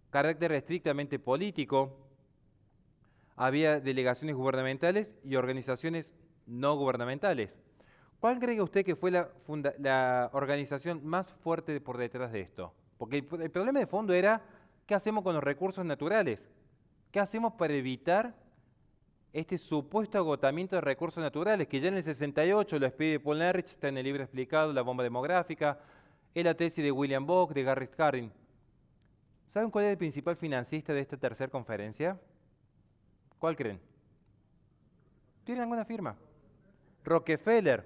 carácter estrictamente político, había delegaciones gubernamentales y organizaciones no gubernamentales. ¿Cuál cree usted que fue la organización más fuerte por detrás de esto? Porque el problema de fondo era, ¿qué hacemos con los recursos naturales? ¿Qué hacemos para evitar este supuesto agotamiento de recursos naturales, que ya en el 68 lo expide Paul Ehrlich, está en el libro explicado, La bomba demográfica, es la tesis de William Bock, de Garrett Hardin? ¿Saben cuál es el principal financista de esta tercera conferencia? ¿Cuál creen? ¿Tienen alguna firma? Rockefeller.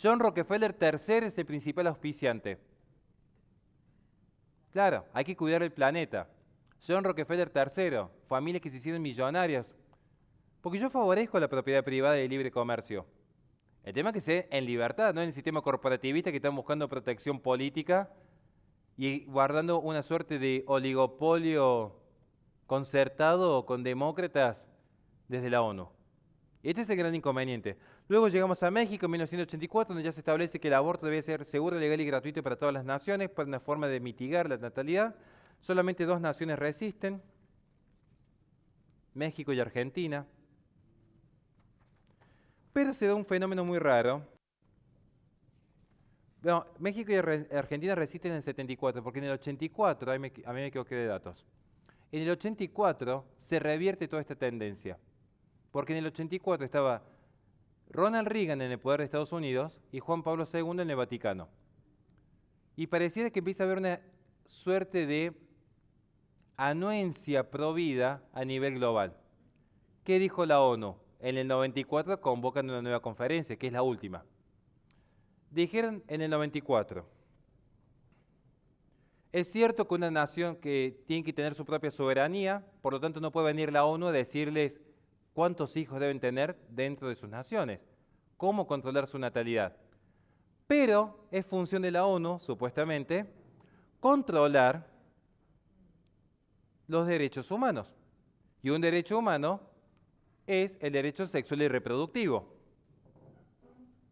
John Rockefeller III es el principal auspiciante. Claro, hay que cuidar el planeta. John Rockefeller III, familias que se hicieron millonarias. Porque yo favorezco la propiedad privada y el libre comercio. El tema es que sea en libertad, no en el sistema corporativista que están buscando protección política y guardando una suerte de oligopolio concertado con demócratas desde la ONU. Este es el gran inconveniente. Luego llegamos a México en 1984, donde ya se establece que el aborto debe ser seguro, legal y gratuito para todas las naciones, para una forma de mitigar la natalidad. Solamente 2 naciones resisten, México y Argentina. Pero se da un fenómeno muy raro. Bueno, México y Argentina resisten en el 74, porque en el 84, a mí me equivoqué de datos, en el 84 se revierte toda esta tendencia. Porque en el 84 estaba Ronald Reagan en el poder de Estados Unidos y Juan Pablo II en el Vaticano. Y pareciera que empieza a haber una suerte de anuencia provida a nivel global. ¿Qué dijo la ONU? En el 94 convocan una nueva conferencia, que es la última. Dijeron en el 94, es cierto que una nación que tiene que tener su propia soberanía, por lo tanto no puede venir la ONU a decirles cuántos hijos deben tener dentro de sus naciones, cómo controlar su natalidad. Pero es función de la ONU, supuestamente, controlar los derechos humanos. Y un derecho humano es el derecho sexual y reproductivo.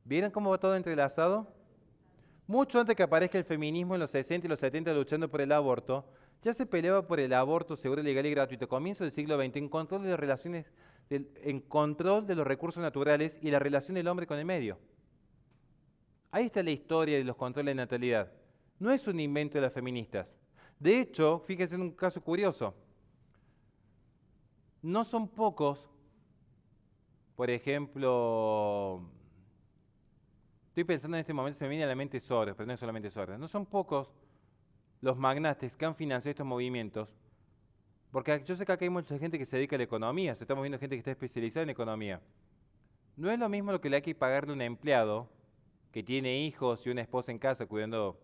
¿Vieron cómo va todo entrelazado? Mucho antes que aparezca el feminismo en los 60 y los 70 luchando por el aborto, ya se peleaba por el aborto seguro, legal y gratuito. Comienzo del siglo XX en control de las relaciones, en control de los recursos naturales y la relación del hombre con el medio. Ahí está la historia de los controles de natalidad. No es un invento de las feministas. De hecho, fíjense en un caso curioso. No son pocos, por ejemplo, estoy pensando en este momento, se me viene a la mente Soros, pero no es solamente Soros. No son pocos los magnates que han financiado estos movimientos, porque yo sé que acá hay mucha gente que se dedica a la economía, estamos viendo gente que está especializada en economía. No es lo mismo lo que le hay que pagarle a un empleado que tiene hijos y una esposa en casa cuidando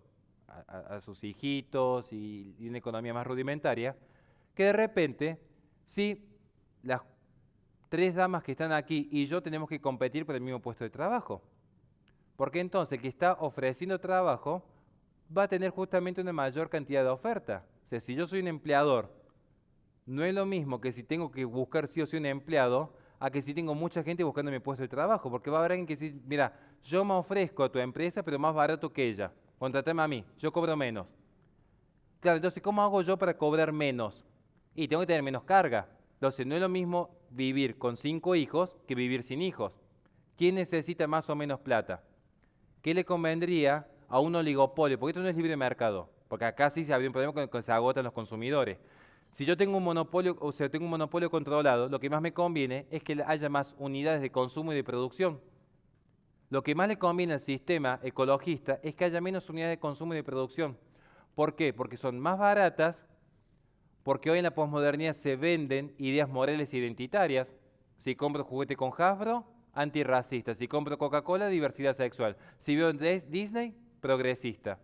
a sus hijitos y una economía más rudimentaria, que de repente, si las 3 damas que están aquí y yo tenemos que competir por el mismo puesto de trabajo. Porque entonces el que está ofreciendo trabajo va a tener justamente una mayor cantidad de oferta. O sea, si yo soy un empleador, no es lo mismo que si tengo que buscar sí o sí un empleado, a que si tengo mucha gente buscando mi puesto de trabajo, porque va a haber alguien que dice, mira, yo me ofrezco a tu empresa, pero más barato que ella, contratame a mí, yo cobro menos. Claro, entonces, ¿cómo hago yo para cobrar menos? Y tengo que tener menos carga. Entonces, no es lo mismo vivir con 5 hijos que vivir sin hijos. ¿Quién necesita más o menos plata? ¿Qué le convendría a un oligopolio? Porque esto no es libre mercado, porque acá sí se habría un problema con que se agotan los consumidores. Si yo tengo un monopolio, o sea, tengo un monopolio controlado, lo que más me conviene es que haya más unidades de consumo y de producción. Lo que más le conviene al sistema ecologista es que haya menos unidades de consumo y de producción. ¿Por qué? Porque son más baratas, porque hoy en la posmodernidad se venden ideas morales e identitarias. Si compro juguete con Hasbro, antirracista. Si compro Coca-Cola, diversidad sexual. Si veo Disney, progresista.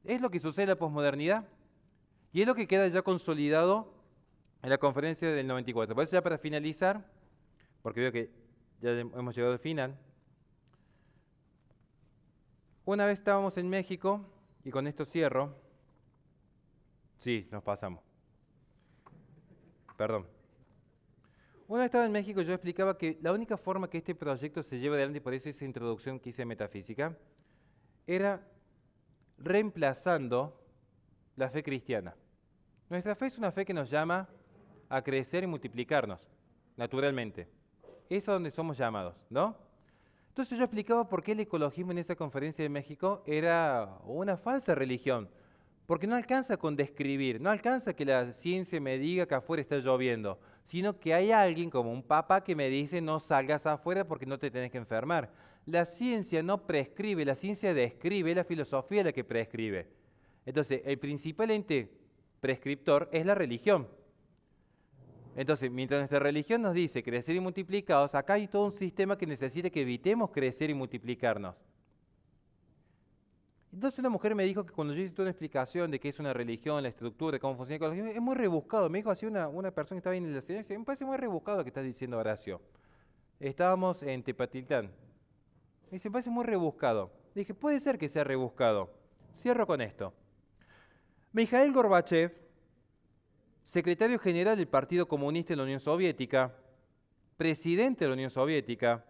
Es lo que sucede en la posmodernidad y es lo que queda ya consolidado en la conferencia del 94. Por eso ya para finalizar, porque veo que ya hemos llegado al final, una vez estábamos en México, y con esto cierro. Sí, nos pasamos. Perdón. Una vez estaba en México, yo explicaba que la única forma que este proyecto se lleve adelante, y por eso esa introducción que hice de metafísica, era reemplazando la fe cristiana. Nuestra fe es una fe que nos llama a crecer y multiplicarnos, naturalmente. Es a donde somos llamados, ¿no? Entonces yo explicaba por qué el ecologismo en esa conferencia de México era una falsa religión. Porque no alcanza con describir, no alcanza que la ciencia me diga que afuera está lloviendo, sino que hay alguien como un papá que me dice no salgas afuera porque no te tenés que enfermar. La ciencia no prescribe, la ciencia describe, es la filosofía la que prescribe. Entonces, el principal ente prescriptor es la religión. Entonces, mientras nuestra religión nos dice crecer y multiplicados, acá hay todo un sistema que necesita que evitemos crecer y multiplicarnos. Entonces una mujer me dijo que cuando yo hice toda una explicación de qué es una religión, la estructura, cómo funciona el ecologismo, es muy rebuscado. Me dijo así una persona que estaba en la ciencia, me parece muy rebuscado lo que estás diciendo, Horacio. Estábamos en Tepatitlán. Me dice, me parece muy rebuscado. Le dije, puede ser que sea rebuscado. Cierro con esto. Mikhail Gorbachev, secretario general del Partido Comunista en la Unión Soviética, presidente de la Unión Soviética,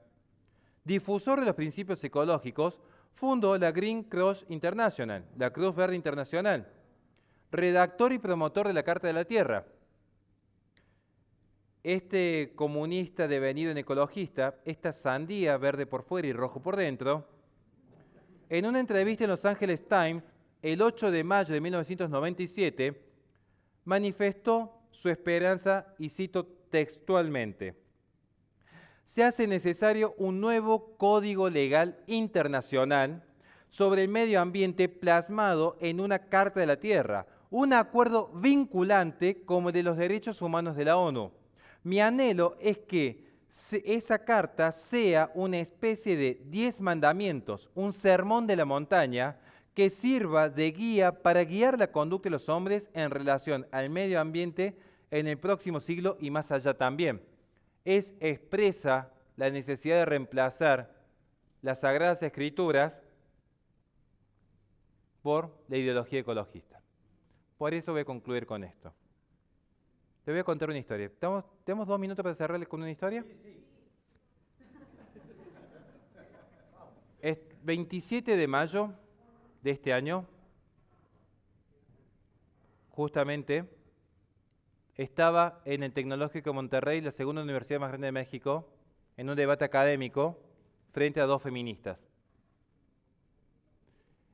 difusor de los principios ecológicos, fundó la Green Cross International, la Cruz Verde Internacional, redactor y promotor de la Carta de la Tierra. Este comunista devenido en ecologista, esta sandía verde por fuera y rojo por dentro, en una entrevista en Los Angeles Times, el 8 de mayo de 1997, manifestó su esperanza, y cito textualmente: se hace necesario un nuevo código legal internacional sobre el medio ambiente plasmado en una Carta de la Tierra, un acuerdo vinculante como el de los derechos humanos de la ONU. Mi anhelo es que esa carta sea una especie de 10 mandamientos, un sermón de la montaña que sirva de guía para guiar la conducta de los hombres en relación al medio ambiente en el próximo siglo y más allá también. Expresa la necesidad de reemplazar las Sagradas Escrituras por la ideología ecologista. Por eso voy a concluir con esto. Te voy a contar una historia. ¿Tenemos 2 minutos para cerrarles con una historia? Sí. Es 27 de mayo de este año, justamente, estaba en el Tecnológico de Monterrey, la segunda universidad más grande de México, en un debate académico frente a 2 feministas.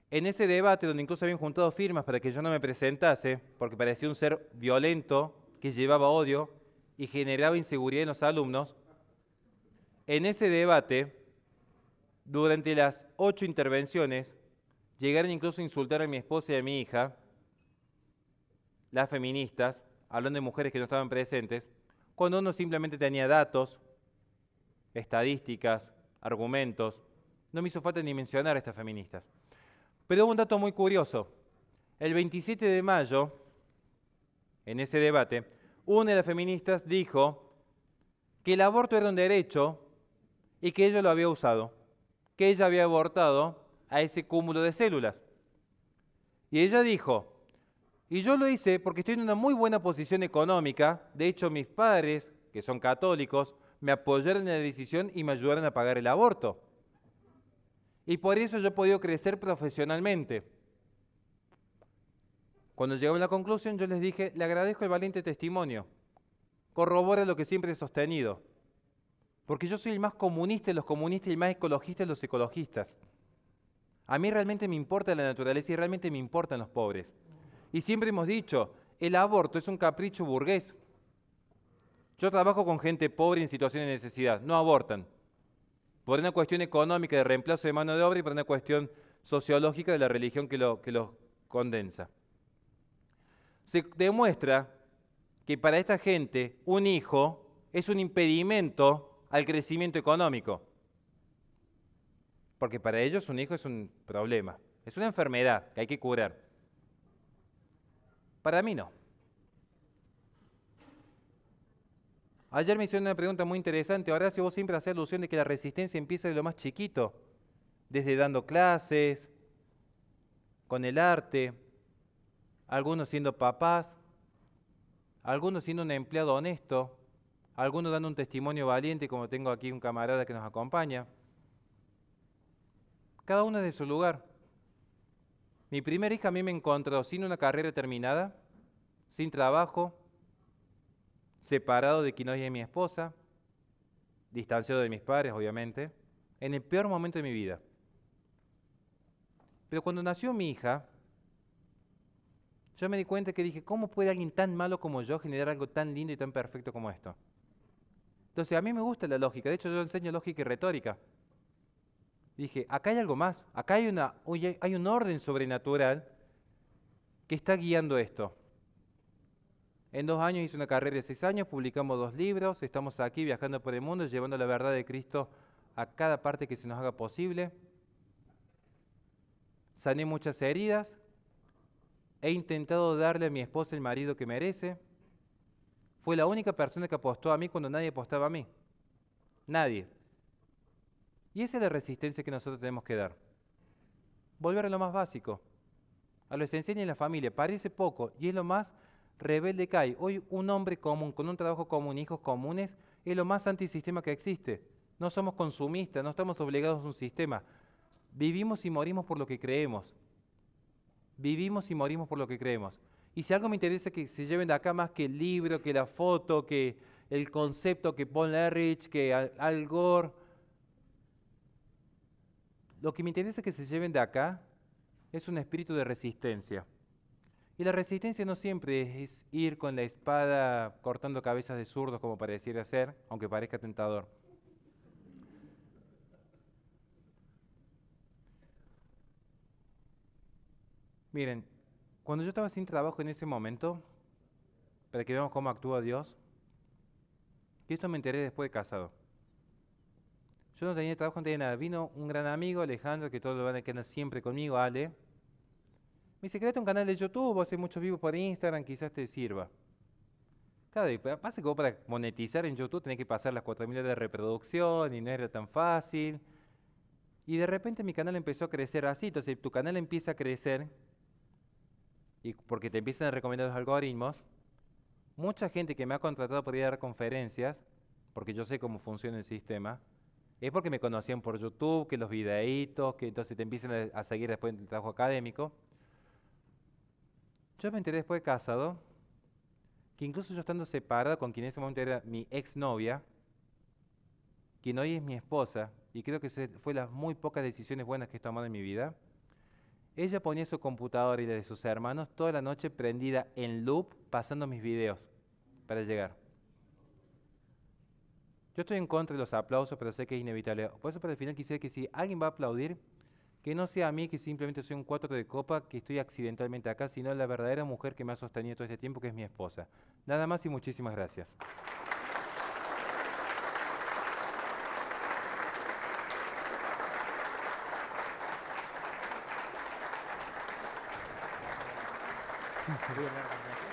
En ese debate, donde incluso habían juntado firmas para que yo no me presentase, porque parecía un ser violento que llevaba odio y generaba inseguridad en los alumnos, en ese debate, durante las 8 intervenciones, llegaron incluso a insultar a mi esposa y a mi hija, las feministas, hablando de mujeres que no estaban presentes, cuando uno simplemente tenía datos, estadísticas, argumentos. No me hizo falta ni mencionar a estas feministas. Pero hubo un dato muy curioso. El 27 de mayo, en ese debate, una de las feministas dijo que el aborto era un derecho y que ella lo había usado, que ella había abortado a ese cúmulo de células. Y ella dijo, Y yo lo hice porque estoy en una muy buena posición económica. De hecho, mis padres, que son católicos, me apoyaron en la decisión y me ayudaron a pagar el aborto. Y por eso yo he podido crecer profesionalmente. Cuando llegamos a la conclusión, yo les dije, le agradezco el valiente testimonio. Corrobora lo que siempre he sostenido. Porque yo soy el más comunista de los comunistas y el más ecologista de los ecologistas. A mí realmente me importa la naturaleza y realmente me importan los pobres. Y siempre hemos dicho, el aborto es un capricho burgués. Yo trabajo con gente pobre en situación de necesidad, no abortan. Por una cuestión económica de reemplazo de mano de obra y por una cuestión sociológica de la religión que los condensa. Se demuestra que para esta gente un hijo es un impedimento al crecimiento económico. Porque para ellos un hijo es un problema, es una enfermedad que hay que curar. Para mí no. Ayer me hicieron una pregunta muy interesante. Horacio, vos siempre haces alusión de que la resistencia empieza de lo más chiquito, desde dando clases, con el arte, algunos siendo papás, algunos siendo un empleado honesto, algunos dando un testimonio valiente, como tengo aquí un camarada que nos acompaña. Cada uno de su lugar. Mi primera hija a mí me encontró sin una carrera terminada, sin trabajo, separado de quien hoy es mi esposa, distanciado de mis padres, obviamente, en el peor momento de mi vida. Pero cuando nació mi hija, yo me di cuenta que dije, ¿cómo puede alguien tan malo como yo generar algo tan lindo y tan perfecto como esto? Entonces, a mí me gusta la lógica. De hecho, yo enseño lógica y retórica. Dije, acá hay algo más. Acá hay un orden sobrenatural que está guiando esto. En 2 años hice una carrera de 6 años, publicamos 2 libros, estamos aquí viajando por el mundo, llevando la verdad de Cristo a cada parte que se nos haga posible. Sané muchas heridas, he intentado darle a mi esposa el marido que merece. Fue la única persona que apostó a mí cuando nadie apostaba a mí. Nadie. Y esa es la resistencia que nosotros tenemos que dar. Volver a lo más básico, a lo esencial en la familia. Parece poco y es lo más rebelde que hay. Hoy un hombre común, con un trabajo común, hijos comunes, es lo más antisistema que existe. No somos consumistas, no estamos obligados a un sistema. Vivimos y morimos por lo que creemos. Vivimos y morimos por lo que creemos. Y si algo me interesa que se lleven de acá más que el libro, que la foto, que el concepto, que Paul Ehrlich, que Al Gore, lo que me interesa que se lleven de acá es un espíritu de resistencia. Y la resistencia no siempre es ir con la espada cortando cabezas de zurdos como pareciera ser, aunque parezca tentador. Miren, cuando yo estaba sin trabajo en ese momento, para que veamos cómo actúa Dios, y esto me enteré después de casado. Yo no tenía trabajo, no tenía nada. Vino un gran amigo, Alejandro, que todos lo van a quedar siempre conmigo, Ale. Me dice, créate un canal de YouTube, hace muchos vivos por Instagram, quizás te sirva. Claro, y pasa que vos para monetizar en YouTube tenés que pasar las 4.000 horas de reproducción y no era tan fácil. Y de repente mi canal empezó a crecer así. Entonces tu canal empieza a crecer y porque te empiezan a recomendar los algoritmos. Mucha gente que me ha contratado por ir a dar conferencias, porque yo sé cómo funciona el sistema, es porque me conocían por YouTube, que los videitos, que entonces te empiezan a seguir después del trabajo académico. Yo me enteré después de casado, que incluso yo estando separado con quien en ese momento era mi exnovia, quien hoy es mi esposa, y creo que fue las muy pocas decisiones buenas que he tomado en mi vida, ella ponía su computadora y la de sus hermanos toda la noche prendida en loop, pasando mis videos para llegar. Yo estoy en contra de los aplausos, pero sé que es inevitable. Por eso para el final quisiera que si alguien va a aplaudir, que no sea a mí, que simplemente soy un 4 de copa, que estoy accidentalmente acá, sino la verdadera mujer que me ha sostenido todo este tiempo, que es mi esposa. Nada más y muchísimas gracias. Voy a hablar.